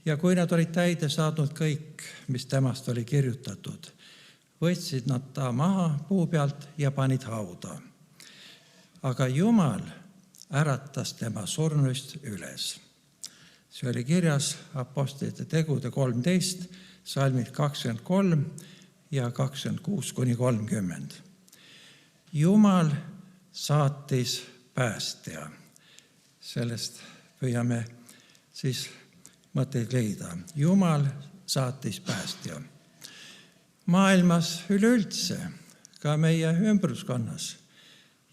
S3: Ja kui nad olid täide saadnud kõik, mis temast oli kirjutatud, võtsid nad ta maha puu pealt ja panid hauda. Aga Jumal äratas tema surnuist üles. See oli kirjas Apostlite tegude 13, salmid 23 ja 26-30. Jumal saatis päästja. Sellest püüame siis mõtteid leida. Jumal saatis päästja. Maailmas üleüldse, ka meie ümbruskonnas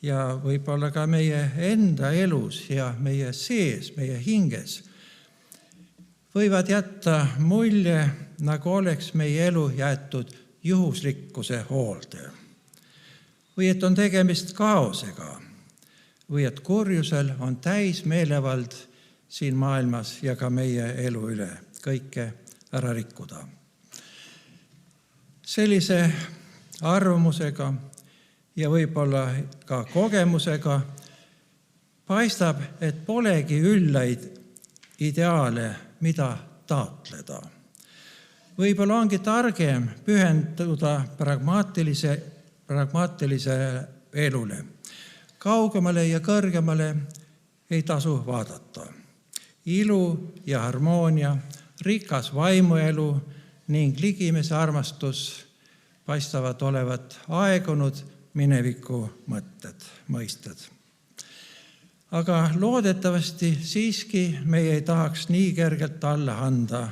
S3: ja võib-olla ka meie enda elus ja meie sees, meie hinges, võivad jätta mulje, nagu oleks meie elu jäetud juhuslikkuse hoolde. Või et on tegemist kaosega, või et kurjusel on täis meelevald siin maailmas ja ka meie elu üle kõike ära rikkuda. Sellise arvamusega ja võib-olla ka kogemusega paistab, et polegi üllaid ideaale, mida taotleda. Võib-olla ongi targem pühenduda pragmaatilise elule. Kaugemale ja kõrgemale ei tasu vaadata. Ilu ja harmoonia, rikas vaimuelu ning ligimese armastus paistavad olevat aegunud mineviku mõisted. Aga loodetavasti siiski meie ei tahaks nii kergelt alla anda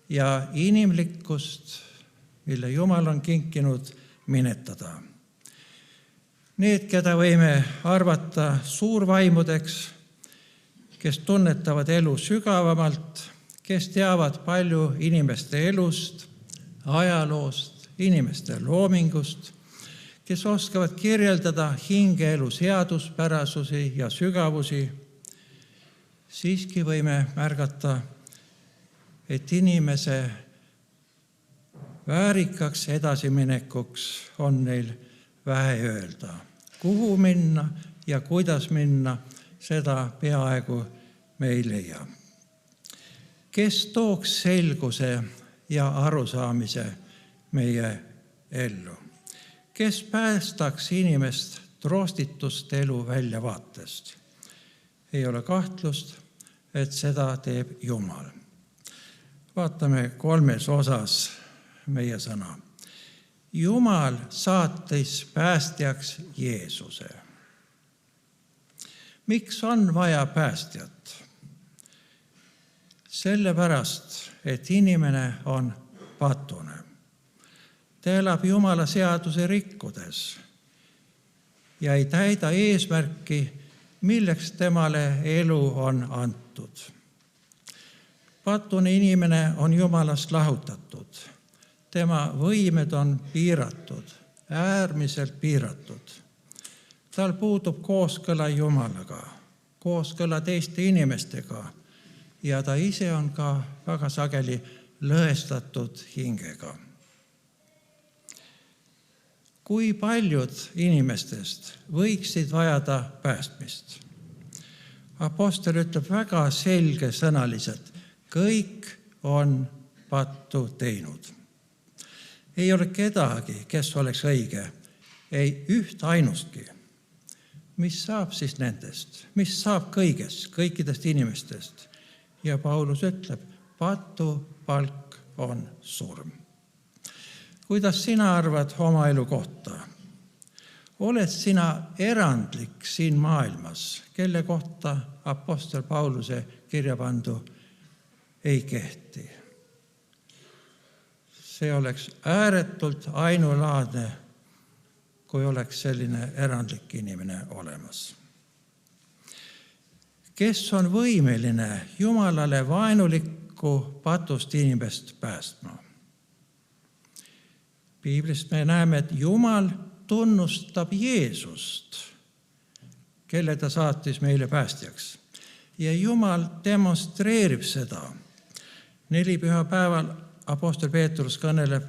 S3: ja inimlikkust, mille Jumal on kinkinud, minetada. Need, keda võime arvata suurvaimudeks, kes tunnetavad elu sügavamalt, kes teavad palju inimeste elust, ajaloost, inimeste loomingust, kes oskavad kirjeldada hingeelu seaduspärasusi ja sügavusi, siiski võime märgata, et inimese väärikaks edasiminekuks on neil vähe öelda. Kuhu minna ja kuidas minna, seda peaaegu me ei leia. Kes tooks selguse ja arusaamise meie ellu? Kes päästaks inimest troostitust elu väljavaatest? Ei ole kahtlust, et seda teeb Jumal. Vaatame 3 osas meie sõna. Jumal saatis päästjaks Jeesuse. Miks on vaja päästjat? Sellepärast, et inimene on patune. Ta elab Jumala seaduse rikkudes ja ei täida eesmärki, milleks temale elu on antud. Patune inimene on Jumalast lahutatud. Tema võimed on piiratud, äärmiselt piiratud. Tal puudub kooskõla Jumalaga, kooskõla teiste inimestega ja ta ise on ka väga sageli lõhestatud hingega. Kui paljud inimestest võiksid vajada päästmist? Apostel ütleb väga selgesõnaliselt, kõik on pattu teinud. Ei ole kedagi, kes oleks õige, ei üht ainustki. mis saab siis nendest, mis saab kõikidest inimestest? Ja Paulus ütleb, patu palk on surm. Kuidas sina arvad oma elu kohta? Oled sina erandlik siin maailmas, kelle kohta apostel Pauluse kirja pandu ei kehti? See oleks ääretult ainulaadne, kui oleks selline erandlik inimene olemas. Kes on võimeline Jumalale vaenulikku patust inimest päästma? Piiblist me näeme, et Jumal tunnustab Jeesust, kelle ta saatis meile päästjaks. Ja Jumal demonstreerib seda. Nelipühapäeval apostel Peetrus kõneleb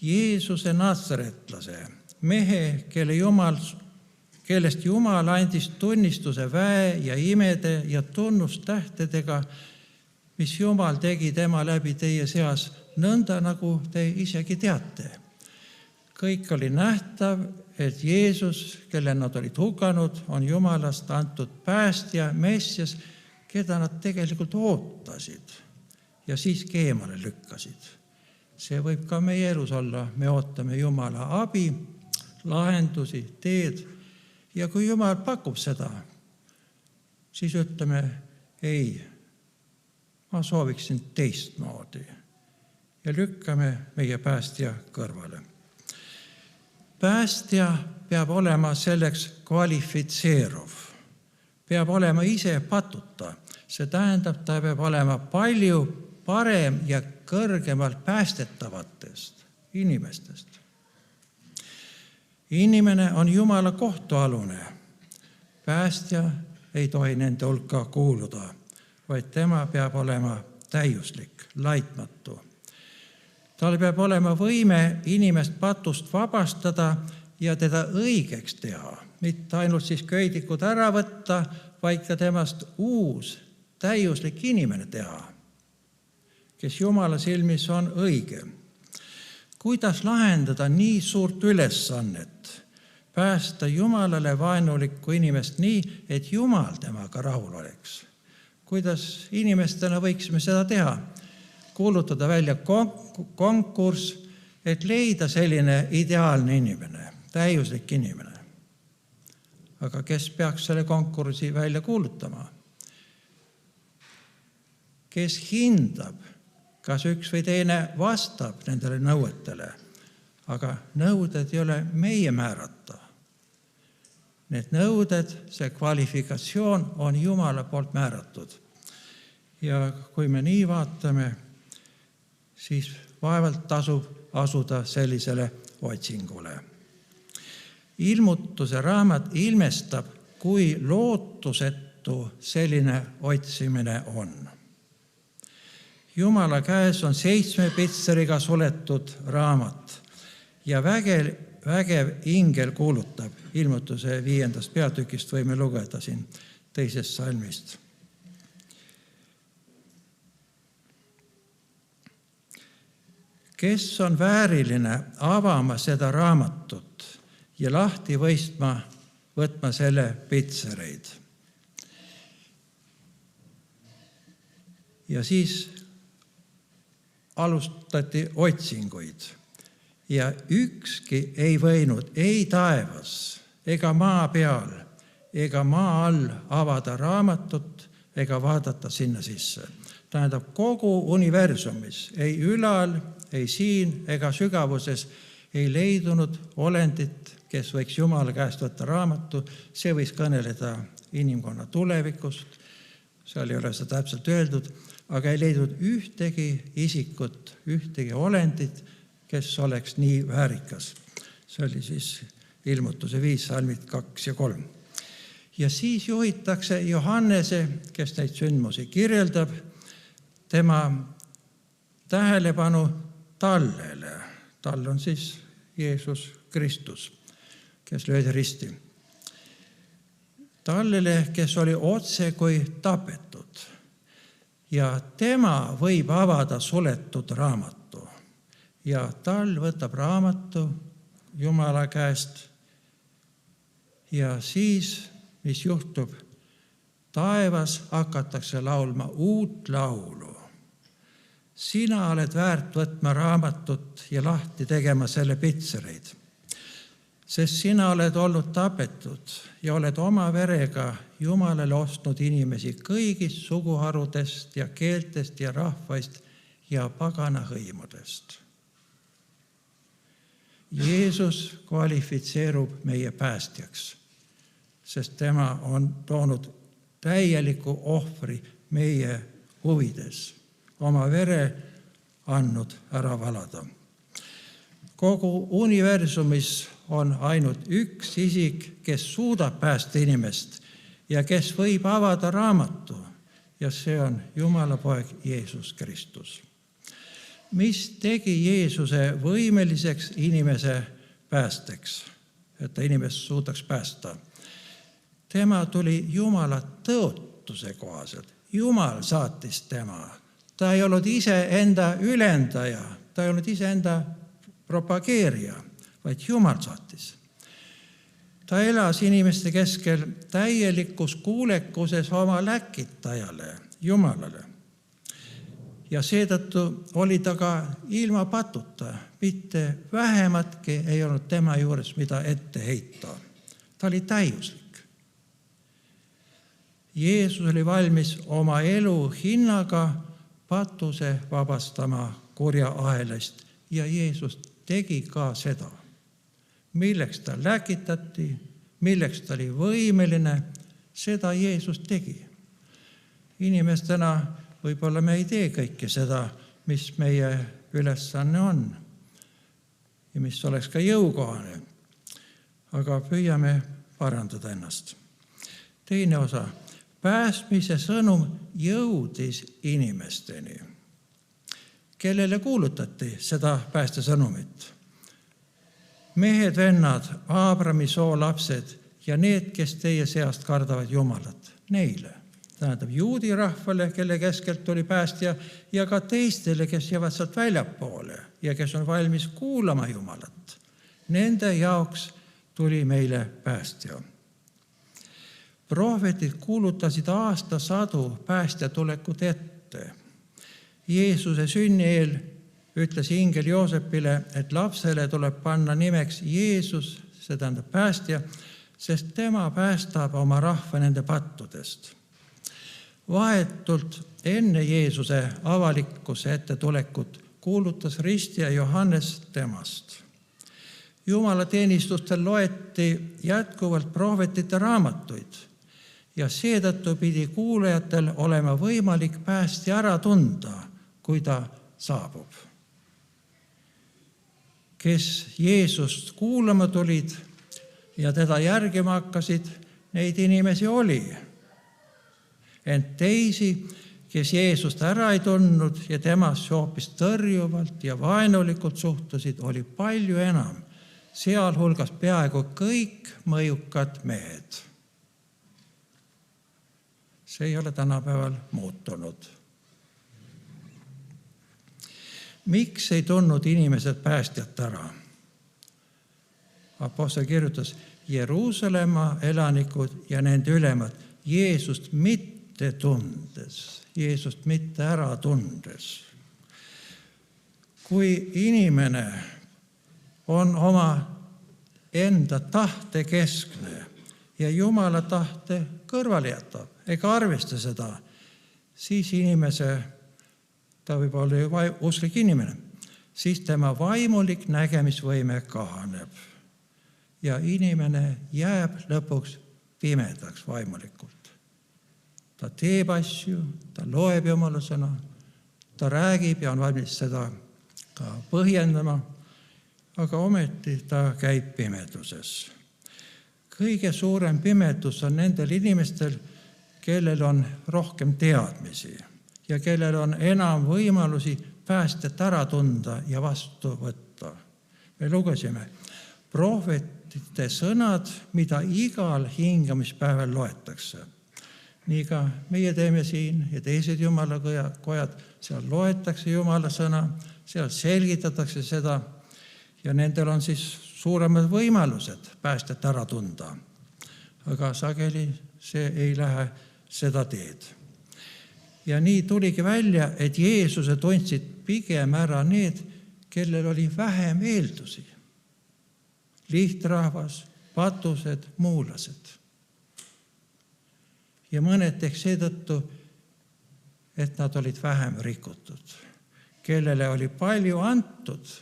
S3: Jeesuse natsaretlase, mehe, kellest Jumal andis tunnistuse väe ja imede ja tunnustähtedega, mis Jumal tegi tema läbi teie seas, nõnda nagu te isegi teate. Kõik oli nähtav, et Jeesus, kelle nad olid hukanud, on Jumalast antud päästja, Messias, keda nad tegelikult ootasid ja siiski eemale lükkasid. See võib ka meie elus olla. Me ootame Jumala abi, lahendusi, teed. Ja kui Jumal pakub seda, siis ütleme, ei, ma sooviksin teistmoodi. Ja lükkame meie päästja kõrvale. Päästja peab olema selleks kvalifitseeruv. Peab olema ise patuta. See tähendab, ta peab olema palju parem ja kõrgemalt päästetavatest inimestest. Inimene on Jumala kohtualune. Päästja ei tohi nende hulka kuuluda, vaid tema peab olema täiuslik, laitmatu. Tal peab olema võime inimest patust vabastada ja teda õigeks teha. Mitte ainult siis köidikud ära võtta, vaid ka temast uus, täiuslik inimene teha, kes Jumala silmis on õige. Kuidas lahendada nii suurt ülesannet? Päästa Jumalale vaenulikku inimest nii, et Jumal temaga rahul oleks. Kuidas inimestena võiksime seda teha? Kuulutada välja konkurss, et leida selline ideaalne inimene, täiuslik inimene. Aga kes peaks selle konkursi välja kuulutama? Kes hindab, kas üks või teine vastab nendele nõuetele, aga nõuded ei ole meie määrata. Need nõuded, see kvalifikatsioon on Jumala poolt määratud. Ja kui me nii vaatame, siis vaevalt tasub asuda sellisele otsingule. Ilmutuse raamat ilmestab, kui lootusetu selline otsimine on. Jumala käes on 7 pitseriga suletud raamat ja vägev ingel kuulutab. Ilmutuse 5. peatükist võime lugeda siin 2. salmist. Kes on vääriline avama seda raamatut ja lahti võtma selle pitsereid? Ja siis alustati otsinguid ja ükski ei võinud ei taevas ega maa peal ega maa all avada raamatut ega vaadata sinna sisse. Tähendab, kogu universumis, ei ülal, ei siin ega sügavuses ei leidunud olendit, kes võiks Jumala käest võtta raamatu. See võis kõneleda inimkonna tulevikust, seal ei ole seda täpselt öeldud, aga ei leidnud ühtegi isikut, ühtegi olendit, kes oleks nii väärikas. See oli siis Ilmutuse 5, salmid 2 ja 3. Ja siis juhitakse Johannese, kes neid sündmusi kirjeldab, tema tähelepanu Tallele. Tall on siis Jeesus Kristus, kes löödi risti. Tallele, kes oli otse kui tapetud. Ja tema võib avada suletud raamatu. Ja Tall võtab raamatu Jumala käest ja siis mis juhtub? Taevas hakatakse laulma uut laulu. Sina oled väärt võtma raamatut ja lahti tegema selle pitsereid, sest sina oled olnud tapetud ja oled oma verega Jumalale ostnud inimesi kõigist suguharudest ja keeltest ja rahvaist ja pagana hõimudest. Jeesus kvalifitseerub meie päästjaks, sest tema on toonud täieliku ohvri meie huvides, oma vere andnud ära valada. Kogu universumis on ainult üks isik, kes suudab päästa inimest ja kes võib avada raamatu, ja see on Jumala poeg Jeesus Kristus. Mis tegi Jeesuse võimeliseks inimese päästeks, et ta inimest suudaks päästa? Tema tuli Jumala tõotuse kohaselt. Jumal saatis tema. Ta ei olnud iseenda ülendaja, ta ei olnud iseenda propageerija, vaid Jumal saatis. Ta elas inimeste keskel täielikus kuulekuses oma läkitajale, Jumalale. Ja seetõttu oli ta ka ilma patuta, mitte vähematki ei olnud tema juures, mida ette heita. Ta oli täiuslik. Jeesus oli valmis oma elu hinnaga patuse vabastama kurja ahelast ja Jeesus tegi ka seda. Milleks ta läkitati, milleks ta oli võimeline, seda Jeesus tegi. Inimestena võib-olla me ei tee kõike seda, mis meie ülesanne on ja mis oleks ka jõukohane, aga püüame parandada ennast. Teine osa. Päästmise sõnum jõudis inimesteni, kellele kuulutati seda päästesõnumit. Mehed, vennad, Aabrami soo lapsed ja need, kes teie seast kardavad Jumalat, neile. Tähendab juudi rahvale, kelle keskelt tuli päästja, ja ka teistele, kes jäävad sealt väljapoole ja kes on valmis kuulama Jumalat. Nende jaoks tuli meile päästja. Prohvetid kuulutasid aastasadu päästja tulekut ette. Jeesuse sünni eel ütles ingel Joosepile, et lapsele tuleb panna nimeks Jeesus, see tähendab päästja, sest tema päästab oma rahva nende pattudest. Vahetult enne Jeesuse avalikkuse ette tulekut kuulutas ristja Johannes temast. Jumala teenistustel loeti jätkuvalt prohvetite raamatuid ja seetõttu pidi kuulajatel olema võimalik päästja ära tunda, kui ta saabub. Kes Jeesust kuulama tulid ja teda järgima hakkasid, neid inimesi oli. Ent teisi, kes Jeesust ära ei tundnud ja temasse hoopis tõrjuvalt ja vaenulikult suhtusid, oli palju enam, sealhulgas peaaegu kõik mõjukad mehed. See ei ole tänapäeval muutunud. Miks ei tundnud inimesed päästjat ära? Apostel kirjutas, Jeruusalemma elanikud ja nende ülemad Jeesust mitte tundes, Jeesust mitte ära tundes. Kui inimene on oma enda tahte keskne ja Jumala tahte kõrvale jätab, ega arvesta seda, siis ta võib olla ju usklik inimene, siis tema vaimulik nägemisvõime kahaneb ja inimene jääb lõpuks pimedaks vaimulikult. Ta teeb asju, ta loeb Jumala sõna, ta räägib ja on valmis seda ka põhjendama, aga ometi ta käib pimeduses. Kõige suurem pimedus on nendel inimestel, kellel on rohkem teadmisi ja kellel on enam võimalusi päästjat ära tunda ja vastu võtta. Me lugesime prohvetite sõnad, mida igal hingamispäeval loetakse. Nii ka meie teeme siin ja teised Jumala kojad, seal loetakse Jumala sõna, seal selgitatakse seda ja nendel on siis suuremad võimalused päästjat ära tunda. aga sageli see ei lähe seda teed. Ja nii tuligi välja, et Jeesuse tundsid pigem ära need, kellel oli vähem eeldusi. Lihtrahvas, patused, muulased. Ja mõned ehk seetõttu, et nad olid vähem rikutud, kellele oli palju antud,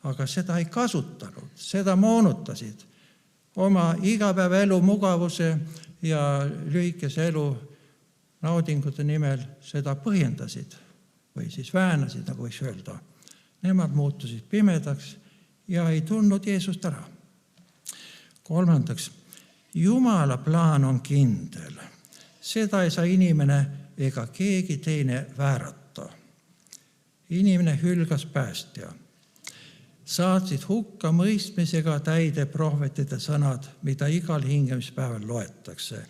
S3: aga seda ei kasutanud, seda moonutasid. Oma igapäevaelu mugavuse ja lühikese elu naudingute nimel seda põhjendasid või siis väänasid, nagu võiks öelda. Nemad muutusid pimedaks ja ei tundnud Jeesust ära. 3. Jumala plaan on kindel. Seda ei saa inimene ega keegi teine väärata. Inimene hülgas päästja. Saatsid hukka mõistmisega täide prohvetide sõnad, mida igal hingamispäeval loetakse.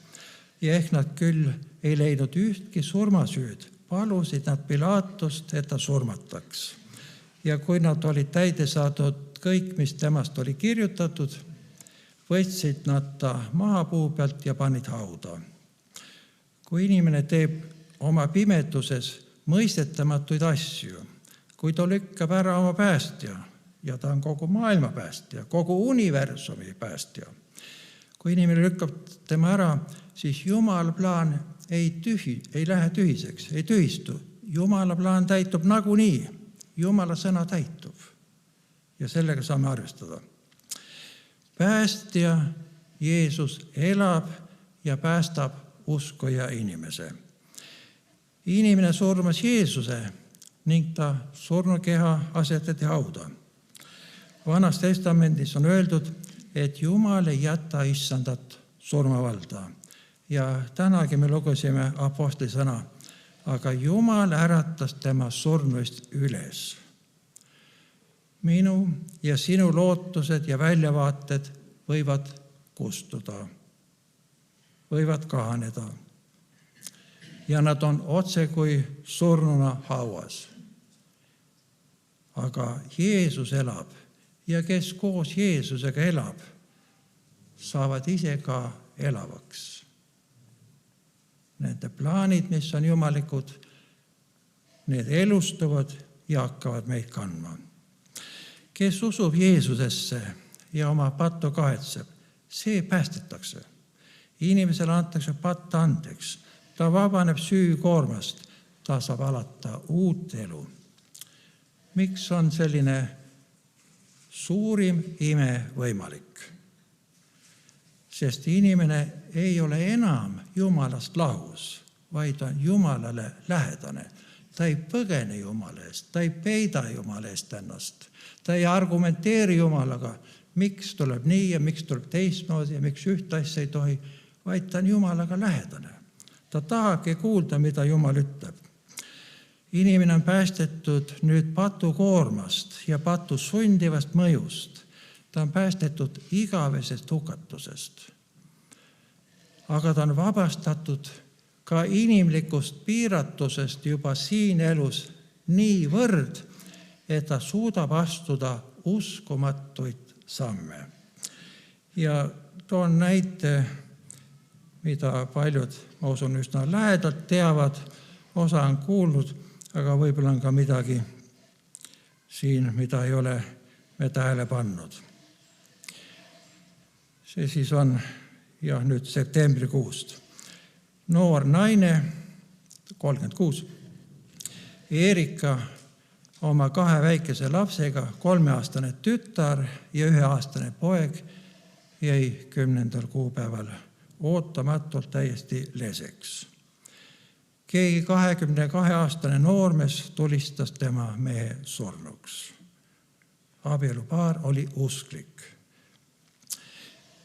S3: Ja ehk nad küll ei leidnud ühtki surmasüüd, palusid nad Pilaatust, et ta surmataks. Ja kui nad olid täide saadud kõik, mis temast oli kirjutatud, võtsid nad ta maha puu pealt ja panid hauda. Kui inimene teeb oma pimeduses mõistetamatuid asju, kui ta lükkab ära oma päästja, ja ta on kogu maailma päästja, kogu universumi päästja. Kui inimene lükkab tema ära, siis Jumala plaan ei lähe tühiseks, ei tühistu. Jumala plaan täitub nagunii. Jumala sõna täitub. Ja sellega saame arvestada. Päästja Jeesus elab ja päästab uskuja inimese. Inimene surmas Jeesuse ning ta surnukeha asetati hauda. Vanas testamendis on öeldud, et Jumal ei jäta issandat surmavalda. Ja tänagi me lugesime apostli sõna, aga Jumal äratas tema surnuist üles. Minu ja sinu lootused ja väljavaated võivad kustuda, võivad kahaneda. Ja nad on otse kui surnuna hauas. Aga Jeesus elab ja kes koos Jeesusega elab, saavad ise ka elavaks. Nende plaanid, mis on jumalikud, need elustuvad ja hakkavad meid kandma. Kes usub Jeesusesse ja oma pattu kahetseb, see päästetakse. Inimesele antakse patt andeks, ta vabaneb süükoormast, ta saab alata uut elu. Miks on selline suurim ime võimalik? Sest inimene ei ole enam Jumalast lahus, vaid on Jumalale lähedane. Ta ei põgene Jumala eest, ta ei peida Jumala eest ennast. Ta ei argumenteeri Jumalaga, miks tuleb nii ja miks tuleb teistmoodi ja miks ühte asja ei tohi, vaid ta on Jumalaga lähedane. Ta tahabki kuulda, mida Jumal ütleb. Inimene on päästetud nüüd patukoormast ja patu sundivast mõjust. Ta on päästetud igavesest hukatusest. Aga ta on vabastatud ka inimlikust piiratusest juba siin elus niivõrd, et ta suudab astuda uskumatuid samme. Ja toon näite, mida paljud, ma usun, üsna lähedalt teavad, osa on kuulnud, aga võib-olla on ka midagi siin, mida ei ole me tähele pannud. See siis on nüüd septembrikuust. Noor naine, 36, Erika oma 2 väikese lapsega, 3-aastane tütar ja 1-aastane poeg jäi 10. kuupäeval ootamatult täiesti leseks. Keegi 22-aastane noormees tulistas tema mehe surnuks. Abielupaar oli usklik.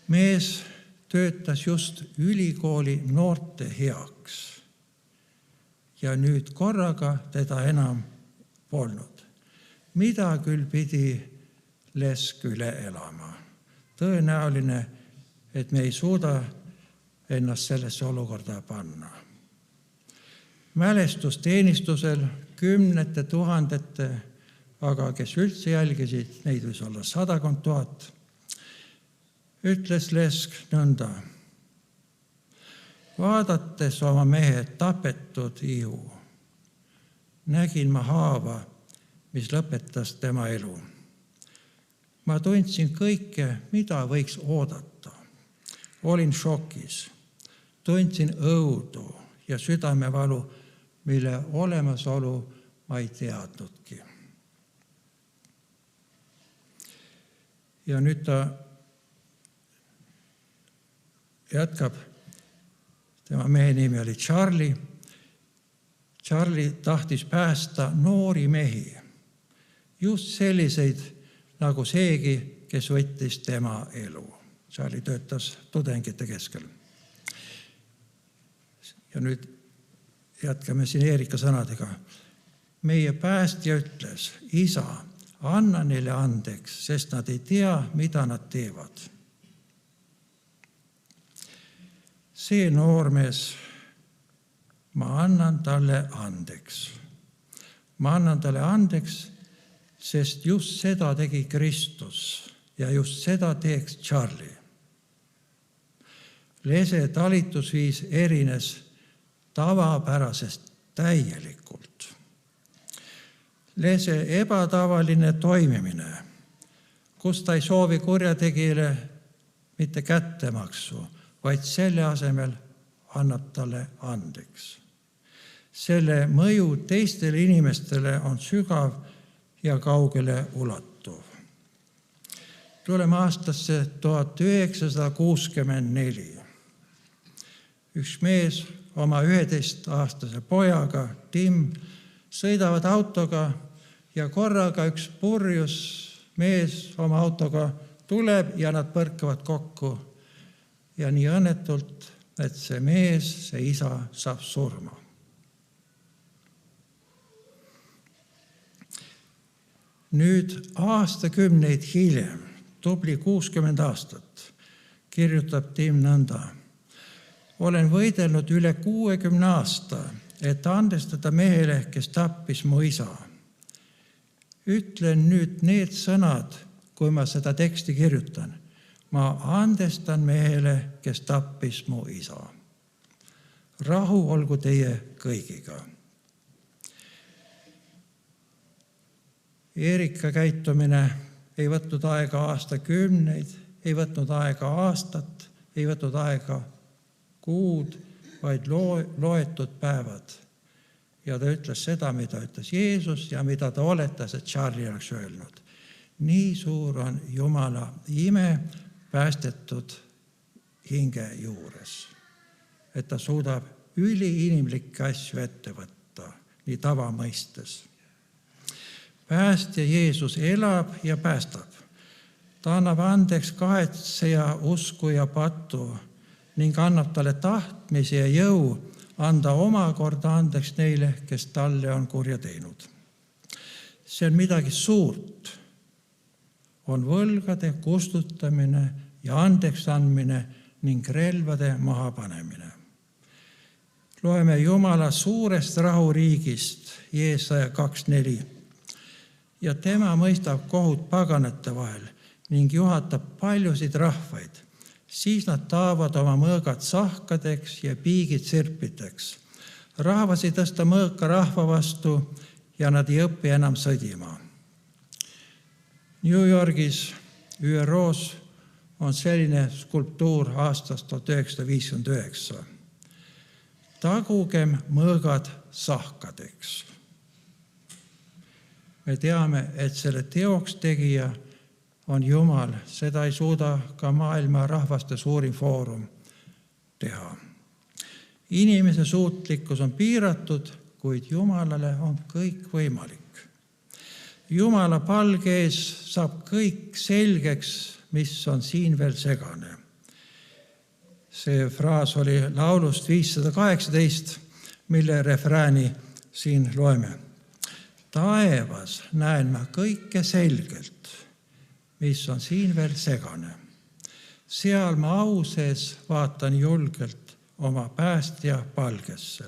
S3: Mees töötas just ülikooli noorte heaks ja nüüd korraga teda enam polnud. Mida küll pidi lesk üle elama? Tõenäoline, et me ei suuda ennast sellesse olukorda panna. Mälestusteenistusel 10 000, aga kes üldse jälgisid, neid võis olla 100 000, ütles lesk nõnda. Vaadates oma mehe tapetud ihu, nägin ma haava, mis lõpetas tema elu. Ma tundsin kõike, mida võiks oodata. Olin šokis, tundsin õudu ja südamevalu, mille olemasolu ma ei teadnudki. Ja nüüd ta jätkab. Tema mehe nimi oli Charlie. Charlie tahtis päästa noori mehi, just selliseid nagu seegi, kes võttis tema elu. Charlie töötas tudengite keskel. Ja nüüd jätkame siin Eerika sõnadega. Meie päästja ütles, isa, anna neile andeks, sest nad ei tea, mida nad teevad. See noormees, ma annan talle andeks. Ma annan talle andeks, sest just seda tegi Kristus ja just seda teeks Charlie. Lese talitusviis erines tavapärasest täielikult. Lese ebatavaline toimimine, kus ta ei soovi kurjategijale mitte kättemaksu, vaid selle asemel annab talle andeks. Selle mõju teistele inimestele on sügav ja kaugele ulatuv. Tuleme aastasse 1964. Üks mees oma 11-aastase pojaga, Tim, sõidavad autoga ja korraga üks purjus mees oma autoga tuleb ja nad põrkavad kokku. Ja nii õnnetult, et see mees, see isa saab surma. Nüüd aastakümneid hiljem, tubli 60 aastat, kirjutab Tim nõnda. Olen võidelnud üle 60 aasta, et andestada mehele, kes tappis mu isa. Ütlen nüüd need sõnad, kui ma seda teksti kirjutan. Ma andestan mehele, kes tappis mu isa. Rahu olgu teie kõigiga. Eerika käitumine ei võtnud aega aastakümneid, ei võtnud aega aastat, ei võtnud aega kuud, vaid loetud päevad. Ja ta ütles seda, mida ütles Jeesus ja mida ta oletas, et Charlie oleks öelnud. Nii suur on Jumala ime päästetud hinge juures, et ta suudab üliinimlikke asju ette võtta, nii tavamõistes. Päästja Jeesus elab ja päästab. Ta annab andeks kahetseja, usku ja patu ning annab talle tahtmise ja jõu anda omakorda andeks neile, kes talle on kurja teinud. See on midagi suurt. On võlgade kustutamine ja andeks andmine ning relvade mahapanemine. Loeme Jumala suurest rahuriigist, Jeesaja 2:4. Ja tema mõistab kohut paganate vahel ning juhatab paljusid rahvaid. Siis nad taavad oma mõõgad sahkadeks ja piigid sirpideks. Rahvas ei tõsta mõõka rahva vastu ja nad ei õpi enam sõdima. New Yorgis ÜROs on selline skulptuur aastast 1959. Tagugem mõõgad sahkadeks. Me teame, et selle teoks tegija on Jumal, seda ei suuda ka maailma rahvaste suurim foorum teha. Inimese suutlikkus on piiratud, kuid Jumalale on kõik võimalik. Jumala palge ees saab kõik selgeks, mis on siin veel segane. See fraas oli laulust 518, mille refrääni siin loeme. Taevas näen ma kõike selgelt, mis on siin veel segane. Seal ma au sees vaatan julgelt oma päästja palgesse.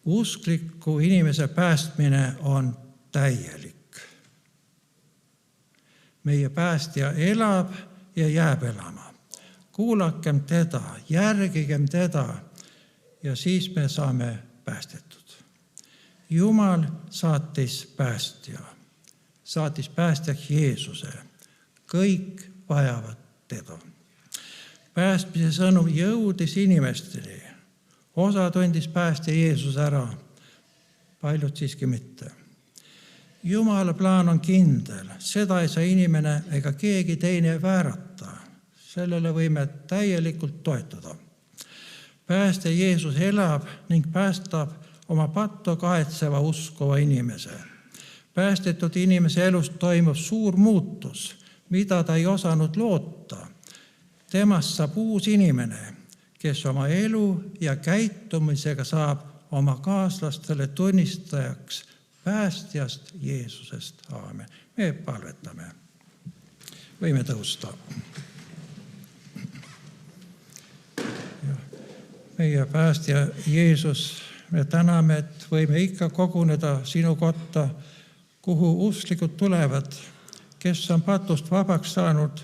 S3: Uskliku inimese päästmine on täielik. Meie päästja elab ja jääb elama. kuulakem teda, järgigem teda ja siis me saame päästetud. Jumal saatis päästjaks Jeesuse. Kõik vajavad teda. Päästmise sõnum jõudis inimesteni. Osa tundis päästja Jeesus ära, paljud siiski mitte. Jumala plaan on kindel, seda ei saa inimene ega keegi teine väärata. Sellele võime täielikult toetuda. Päästja Jeesus elab ning päästab oma pattu kahetseva uskova inimese. Päästetud inimese elust toimub suur muutus, mida ta ei osanud loota. Temast saab uus inimene, kes oma elu ja käitumisega saab oma kaaslastele tunnistajaks päästjast Jeesusest. Aamen. Me palvetame. Võime tõusta. Meie päästja Jeesus, me täname, et võime ikka koguneda sinu kotta, kuhu usklikud tulevad, kes on patust vabaks saanud,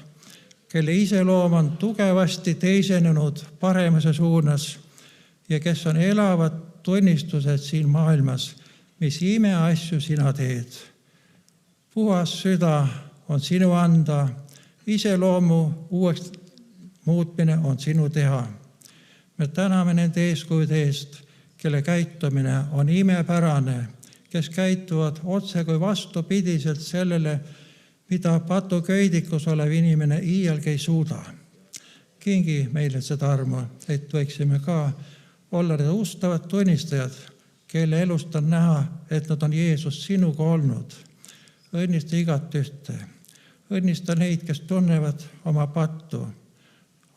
S3: kelle iseloom on tugevasti teisenenud paremuse suunas ja kes on elavad tunnistused siin maailmas, mis imeasju sina teed. Puhas süda on sinu anda, iseloomu uueks muutmine on sinu teha. Me täname nende eeskujude eest, kelle käitumine on imepärane, kes käituvad otse kui vastupidiselt sellele, mida patuköidikus olev inimene iialgi ei suuda. Kingi meile seda armu, et võiksime ka olla need ustavad tunnistajad, kelle elust on näha, et nad on Jeesus sinuga olnud. Õnnista igat ühte. Õnnista neid, kes tunnevad oma pattu.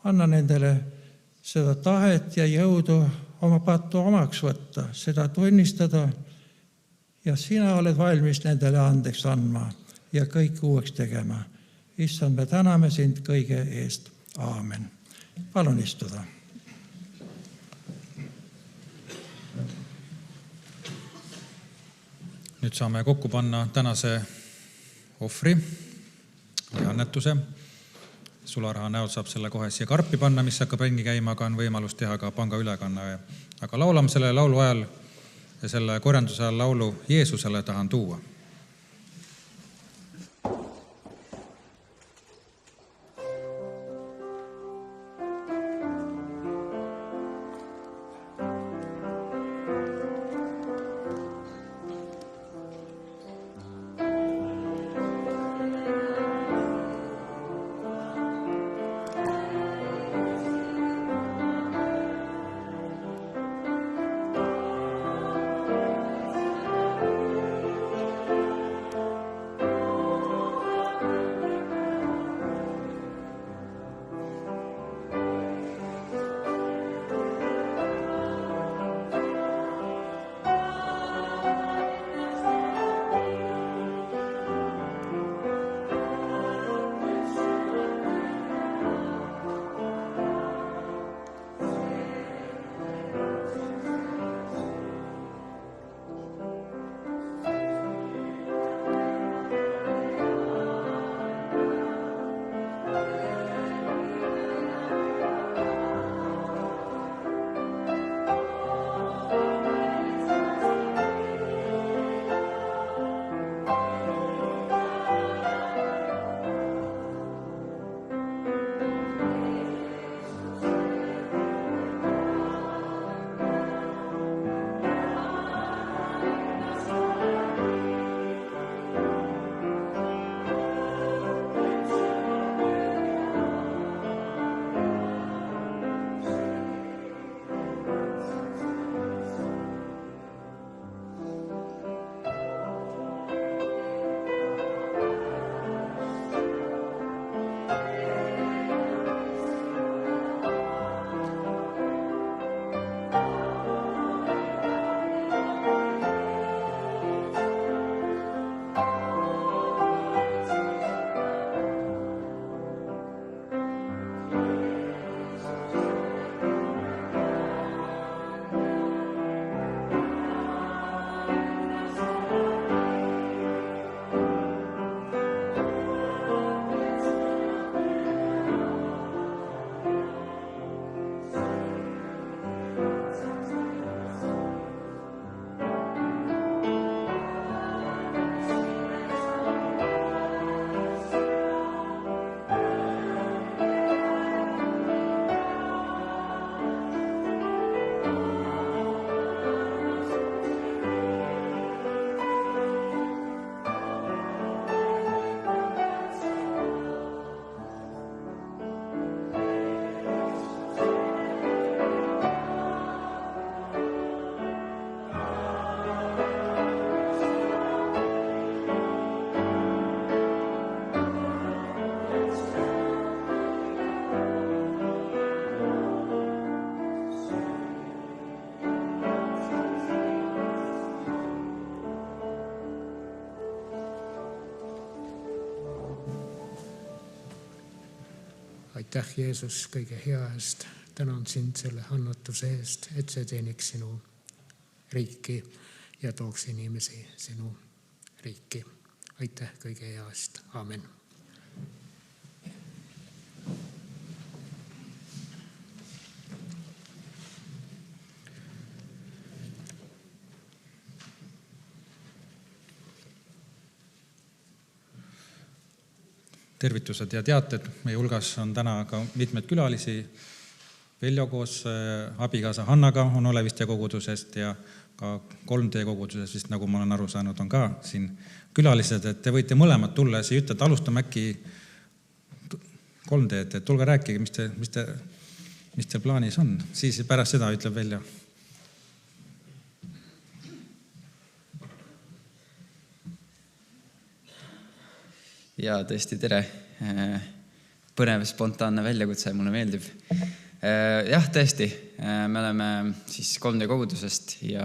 S3: Anna nendele seda tahet ja jõudu oma pattu omaks võtta, seda tunnistada ja sina oled valmis nendele andeks andma ja kõik uueks tegema. Issand, me täname sind kõige eest. Aamen. Palun istuda.
S1: Nüüd saame kokku panna tänase ohvri ja annetuse. Sularaha näol saab selle kohe siia karpi panna, mis hakkab ringi käima, aga on võimalus teha ka pangaülekanne. Aga laulame selle laulu ajal ja selle korjanduse ajal laulu Jeesusele tahan tuua.
S4: aitäh, Jeesus, kõige hea eest. Tänan sind selle annetuse eest, et see teeniks sinu riiki ja tooks inimesi sinu riiki. Aitäh kõige hea eest. Aamen.
S1: Tervitused ja teated. Meie hulgas on täna ka mitmed külalisi. Veljo koos abikaasa Hannaga on Oleviste kogudusest ja ka 3D kogudusest, vist nagu ma olen aru saanud, on ka siin külalised, et te võite mõlemad tulla ja siia ütelda, alustame äkki 3D, et tulge rääkige, mis teil plaanis on. Siis pärast seda ütleb Veljo.
S5: Ja tõesti, tere. Põnev, spontaanne väljakutse, mulle meeldib. Jah, tõesti, me oleme siis 3D kogudusest ja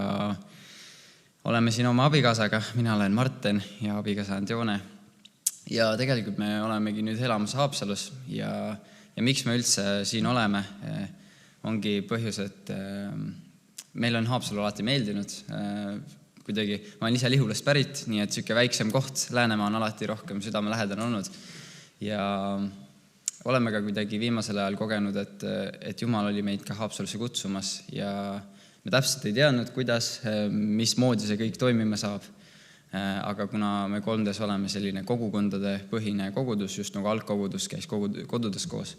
S5: oleme siin oma abikaasaga. Mina olen Marten ja abikaasa on Joone. Ja tegelikult me olemegi nüüd elamas Haapsalus ja miks me üldse siin oleme, ongi põhjus, et meil on Haapsalu alati meeldinud. Kuidagi, ma olen ise Lihulast pärit, nii et siuke väiksem koht, Läänemaa on alati rohkem südamelähedane olnud. Ja oleme ka kuidagi viimasel ajal kogenud, et Jumal oli meid ka Haapsalusse kutsumas ja me täpselt ei teadnud, kuidas, mismoodi see kõik toimima saab. Aga kuna me 3Ds oleme selline kogukondade põhine kogudus, just nagu algkogudus käis kodudes koos,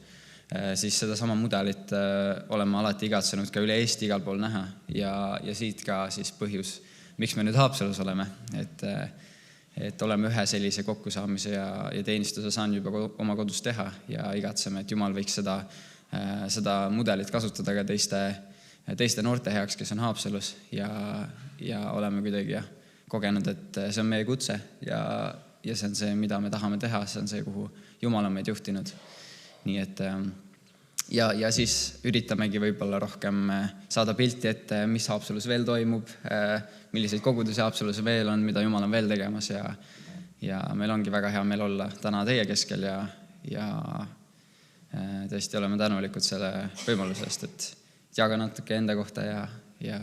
S5: siis seda sama mudelit oleme alati igatsenud ka üle Eesti igal pool näha ja siit ka siis põhjus, miks me nüüd Haapsalus oleme, et oleme ühe sellise kokkusaamise ja teenistuse saanud juba oma kodus teha ja igatseme, et Jumal võiks seda mudelit kasutada ka teiste noorte heaks, kes on Haapsalus ja oleme kuidagi kogenud, et see on meie kutse ja see on see, mida me tahame teha, see on see, kuhu Jumal on meid juhtinud. Nii et ja siis üritamegi võib-olla rohkem saada pilti ette, mis Haapsalus veel toimub, milliseid kogudusi Haapsalus veel on, mida Jumal on veel tegemas ja meil ongi väga hea meel olla täna teie keskel ja tõesti oleme tänulikud selle võimaluse eest, et jaga natuke enda kohta ja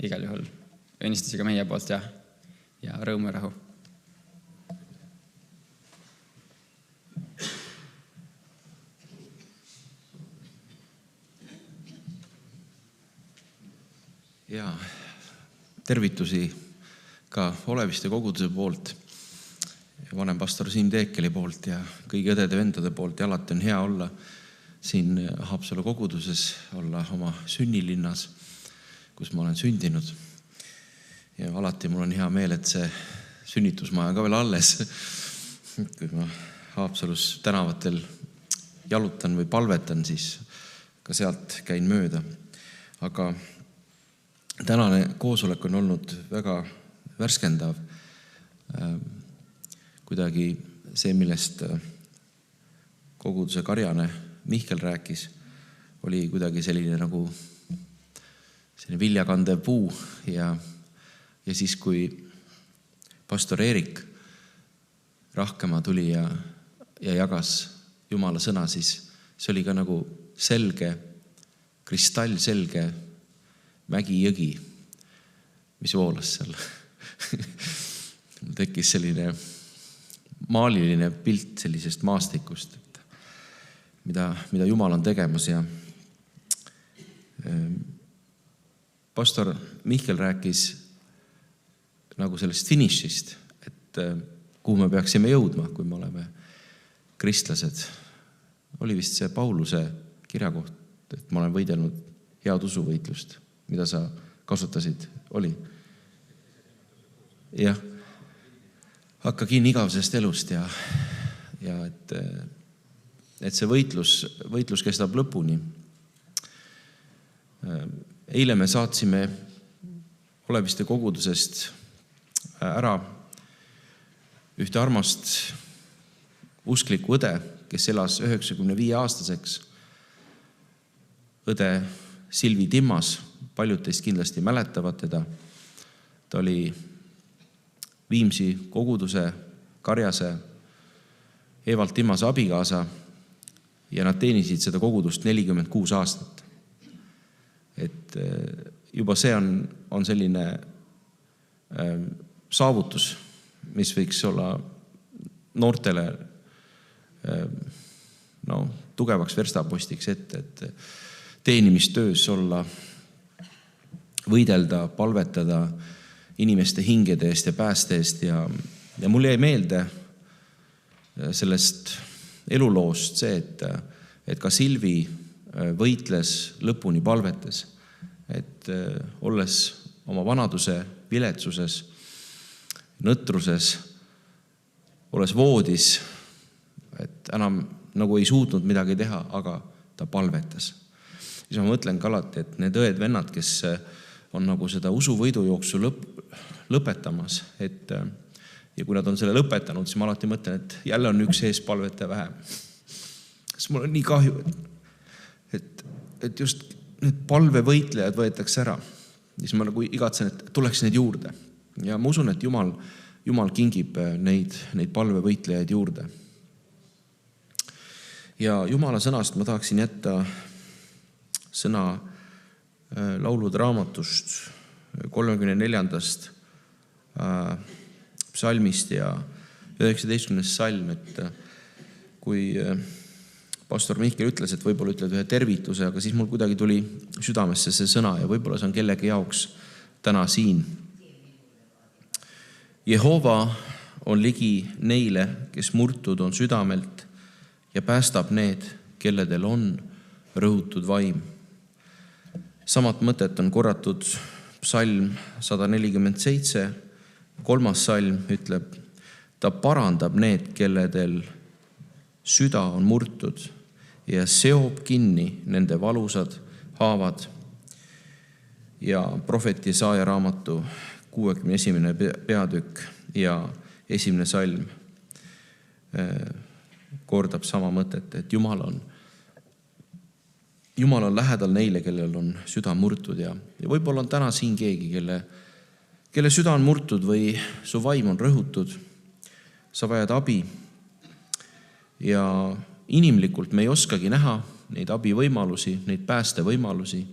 S5: igal juhul õnnistusi ka meie poolt ja rõõmu ja rahu.
S6: Ja tervitusi ka Oleviste koguduse poolt, vanem pastor Siim Teekeli poolt ja kõigi õdede-vendade poolt ja alati on hea olla siin Haapsalu koguduses, olla oma sünnilinnas, kus ma olen sündinud. Ja alati mul on hea meel, et see sünnitusmaja ka veel alles, kui ma Haapsalus tänavatel jalutan või palvetan, siis ka sealt käin mööda. Aga tänane koosolek on olnud väga värskendav. Kuidagi see, millest koguduse karjane Mihkel rääkis, oli kuidagi selline nagu selline viljakandev puu ja siis, kui pastor Eerik Rahkemaa tuli ja jagas Jumala sõna, siis see oli ka nagu selge, kristallselge mägi-jõgi, mis voolas seal. Mul tekkis selline maaliline pilt sellisest maastikust, mida Jumal on tegemas ja pastor Mihkel rääkis nagu sellest finišist, et kuhu me peaksime jõudma, kui me oleme kristlased. Oli vist see Pauluse kirjakoht, et ma olen võidelnud head usuvõitlust, mida sa kasutasid, oli? Jah, hakka kinni igavesest elust ja et see võitlus kestab lõpuni. Eile me saatsime Oleviste kogudusest ära ühte armast usklikku õde, kes elas 95-aastaseks. Õde Silvi Timmas, paljud teist kindlasti mäletavad teda. Ta oli Viimsi koguduse Karjase Evald Timmase abikaasa ja nad teenisid seda kogudust 46 aastat. Et juba see on selline saavutus, mis võiks olla noortele tugevaks verstapostiks ette, et teenimistöös olla, võidelda, palvetada inimeste hingede eest ja pääste eest ja mul jäi meelde sellest eluloost see, et ka Silvi võitles lõpuni palvetes, et olles oma vanaduse viletsuses, nõtruses, olles voodis, et enam nagu ei suutnud midagi teha, aga ta palvetas. Siis ma mõtlen ka alati, et need õed-vennad, kes on nagu seda usuvõidujooksu lõpetamas, ja kui nad on selle lõpetanud, siis ma alati mõtlen, et jälle on üks eespalvetaja vähem. Sest mul on nii kahju, et just need palvevõitlejad võetakse ära. Siis ma nagu igatsen, et tuleks neid juurde. Ja ma usun, et Jumal kingib neid palvevõitlejaid juurde. Ja Jumala sõnast ma tahaksin jätta sõna laulude raamatust 34. psalmist ja 19. salm, et kui pastor Mihkel ütles, et võib-olla ütled ühe tervituse, aga siis mul kuidagi tuli südamesse see sõna ja võib-olla see on kellegi jaoks täna siin. Jehova on ligi neile, kes murtud on südamelt ja päästab need, kelledel on rõhutud vaim. Samat mõtet on korratud psalm 147, 3. salm ütleb, ta parandab need, kelledel süda on murtud ja seob kinni nende valusad haavad. Ja prohvet Jesaja raamatu 61. peatükk ja 1. salm kordab sama mõtet, et Jumal on lähedal neile, kellel on süda murtud ja võib-olla on täna siin keegi, kelle süda on murtud või su vaim on rõhutud, sa vajad abi ja inimlikult me ei oskagi näha neid abivõimalusi, neid päästevõimalusi,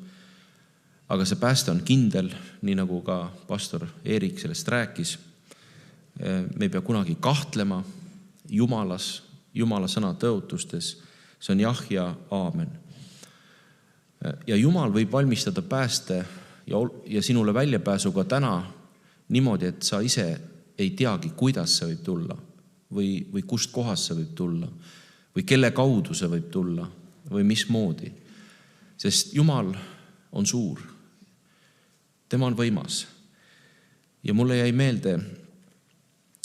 S6: aga see pääste on kindel, nii nagu ka pastor Eerik sellest rääkis. Me ei pea kunagi kahtlema Jumalas, Jumala sõna tõotustes, see on jah ja aamen. Ja Jumal võib valmistada pääste ja sinule väljapääsu ka täna niimoodi, et sa ise ei teagi, kuidas see võib tulla või kust kohast see võib tulla või kelle kaudu see võib tulla või mismoodi. Sest Jumal on suur. Tema on võimas. Ja mulle jäi meelde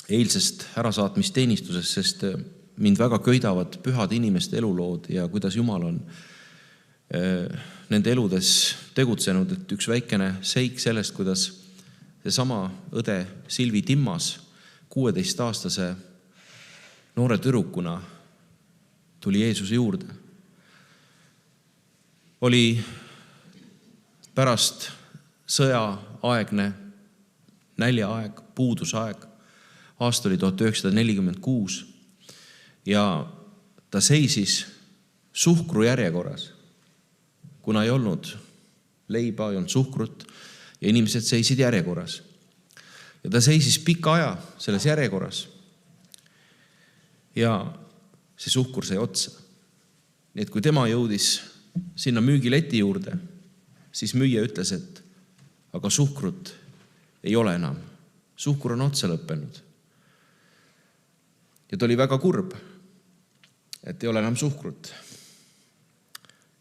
S6: eilsest ärasaatmisteenistusest, sest mind väga köidavad pühade inimeste elulood ja kuidas Jumal on nende eludes tegutsenud, et üks väikene seik sellest, kuidas seesama õde Silvi Timmas 16-aastase noore tüdrukuna tuli Jeesuse juurde. Oli pärast sõjaaegne näljaaeg, puudusaeg, aasta oli 1946 ja ta seisis suhkru järjekorras, kuna ei olnud leiba, ei olnud suhkrut ja inimesed seisid järjekorras. Ja ta seisis pika aja selles järjekorras ja see suhkur sai otsa. Nii et kui tema jõudis sinna müügileti juurde, siis müüja ütles, et aga suhkrut ei ole enam. Suhkur on otsa lõppenud. Ja ta oli väga kurb, et ei ole enam suhkrut.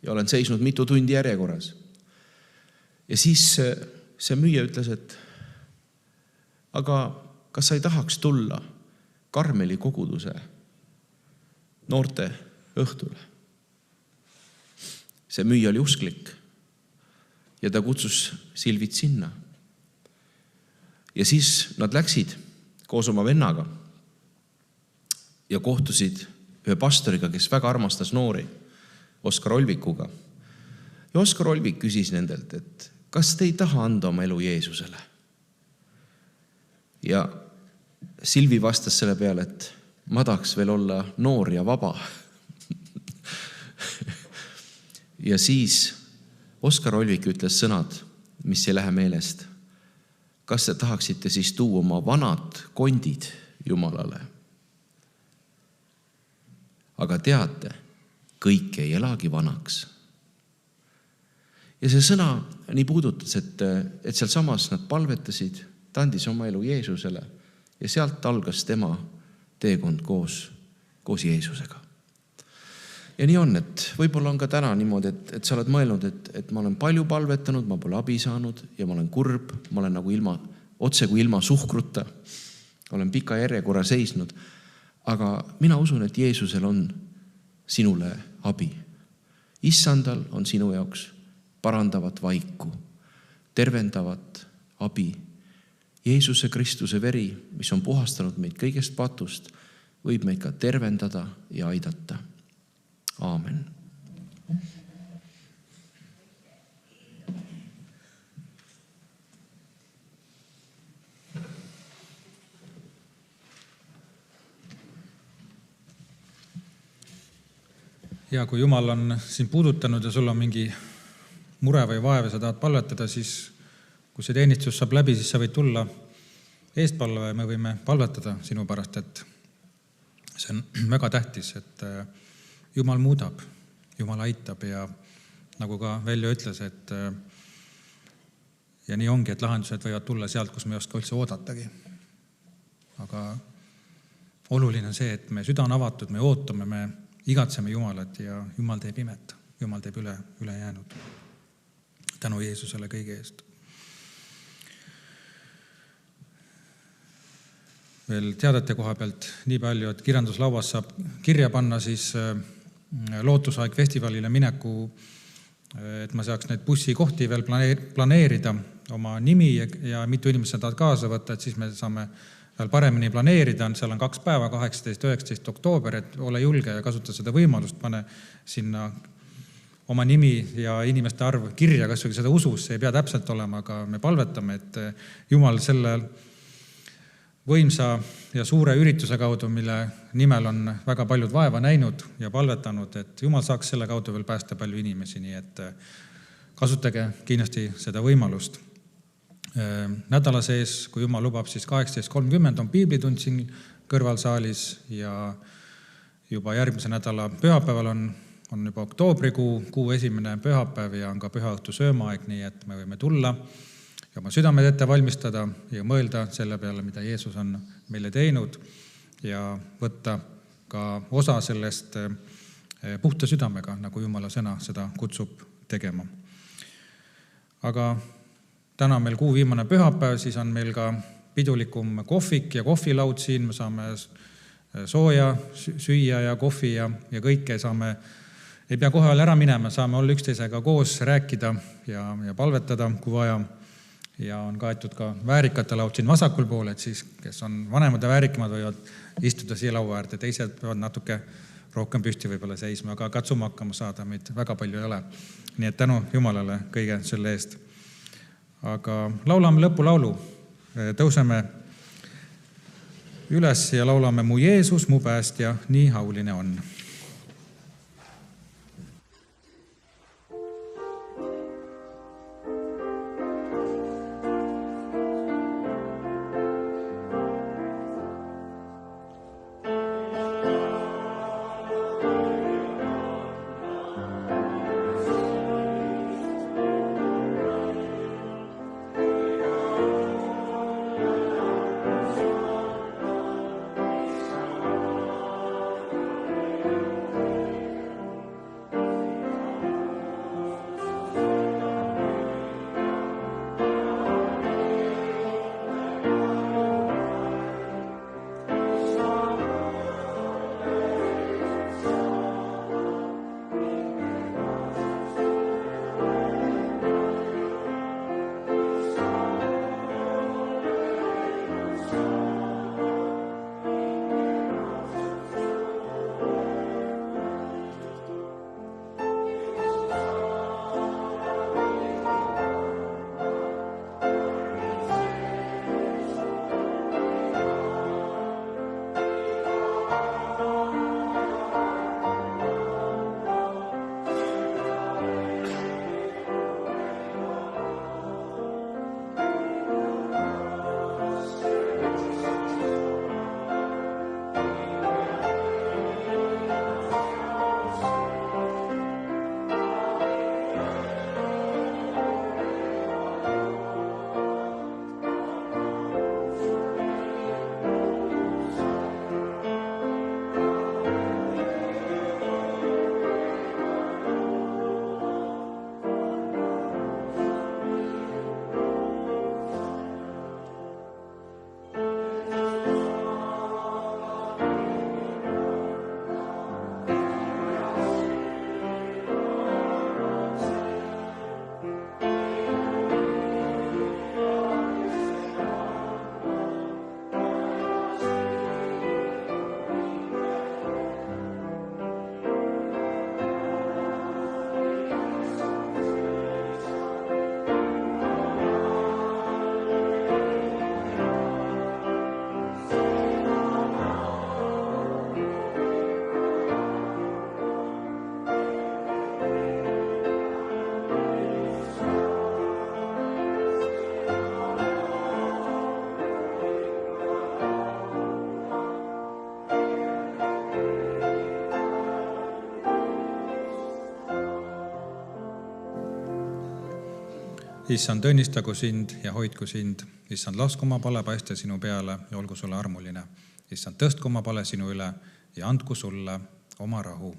S6: Ja olen seisnud mitu tundi järjekorras. Ja siis see müüja ütles, et aga kas sa ei tahaks tulla Karmeli koguduse noorte õhtule? See müüja oli usklik ja ta kutsus Silvit sinna. Ja siis nad läksid koos oma vennaga ja kohtusid ühe pastoriga, kes väga armastas noori, Oskar Olvikuga. Ja Oskar Olvik küsis nendelt, et kas te ei taha anda oma elu Jeesusele? Ja Silvi vastas selle peale, et ma tahaks veel olla noor ja vaba. Ja siis Oskar Olvik ütles sõnad, mis ei lähe meelest. Kas te tahaksite siis tuua oma vanad kondid Jumalale? Aga teate, kõik ei elagi vanaks. Ja see sõna nii puudutas, et seal samas nad palvetasid, ta andis oma elu Jeesusele ja sealt algas tema teekond koos Jeesusega. Ja nii on, et võib-olla on ka täna niimoodi, et sa oled mõelnud, et ma olen palju palvetanud, ma pole abi saanud ja ma olen kurb, ma olen nagu otse kui ilma suhkruta, olen pika järjekorra seisnud, aga mina usun, et Jeesusel on sinule abi. Issandal on sinu jaoks parandavat vaiku, tervendavat abi. Jeesuse Kristuse veri, mis on puhastanud meid kõigest patust, võib meid ka tervendada ja aidata. Aamen.
S1: Ja kui Jumal on sind puudutanud ja sul on mingi mure või vaev ja sa tahad palvetada, siis kui see teenistus saab läbi, siis sa võid tulla eestpalve ja me võime palvetada sinu pärast, et see on väga tähtis, et Jumal muudab, Jumal aitab ja nagu ka Veljo ütles, et ja nii ongi, et lahendused võivad tulla sealt, kus me ei oska üldse oodatagi. Aga oluline on see, et me süda on avatud, me ootame, me igatseme Jumalat ja Jumal teeb imet, Jumal teeb üle jäänud. Tänu Jeesusele kõige eest. Veel teadete koha pealt nii palju, et kirjanduslauas saab kirja panna siis Lootusaeg festivalile mineku, et ma saaks neid bussikohti veel planeerida oma nimi ja mitu inimest sa tahad kaasa võtta, et siis me saame veel paremini planeerida. Seal on 2 päeva, 18-19 oktoober, et ole julge ja kasuta seda võimalust, pane sinna oma nimi ja inimeste arv kirja, kas või seda usus, see ei pea täpselt olema, aga me palvetame, et Jumal selle võimsa ja suure ürituse kaudu, mille nimel on väga paljud vaeva näinud ja palvetanud, et Jumal saaks selle kaudu veel päästa palju inimesi, nii et kasutage kindlasti seda võimalust. Nädala sees, kui Jumal lubab, siis 18.30 on piiblitund siin kõrvalsaalis ja juba järgmise nädala pühapäeval on juba oktoobrikuu esimene pühapäev ja on ka pühaõhtu söömaaeg, nii et me võime tulla ja oma südamed ette valmistada ja mõelda selle peale, mida Jeesus on meile teinud ja võtta ka osa sellest puhta südamega, nagu Jumala sõna seda kutsub tegema. Aga täna on meil kuu viimane pühapäev, siis on meil ka pidulikum kohvik ja kohvilaud siin, me saame sooja süüa ja kohvi ja kõike saame, ei pea kohe ära minema, saame olla üksteisega koos, rääkida ja palvetada, kui vaja. Ja on kaetud ka väärikate laud siin vasakul pool, et siis, kes on vanemad ja väärikamad, võivad istuda siia laua äärde, teised peavad natuke rohkem püsti võib-olla seisma, aga katsume hakkama saada, meid väga palju ei ole. Nii et tänu Jumalale kõige selle eest. Aga laulame lõpulaulu, tõuseme üles ja laulame Mu Jeesus, mu päästja, nii hauline on. issand, õnnistagu sind ja hoidku sind. Issand, lasku oma pale paista sinu peale ja olgu sulle armuline. Issand, tõstku oma pale sinu üle ja andku sulle oma rahu.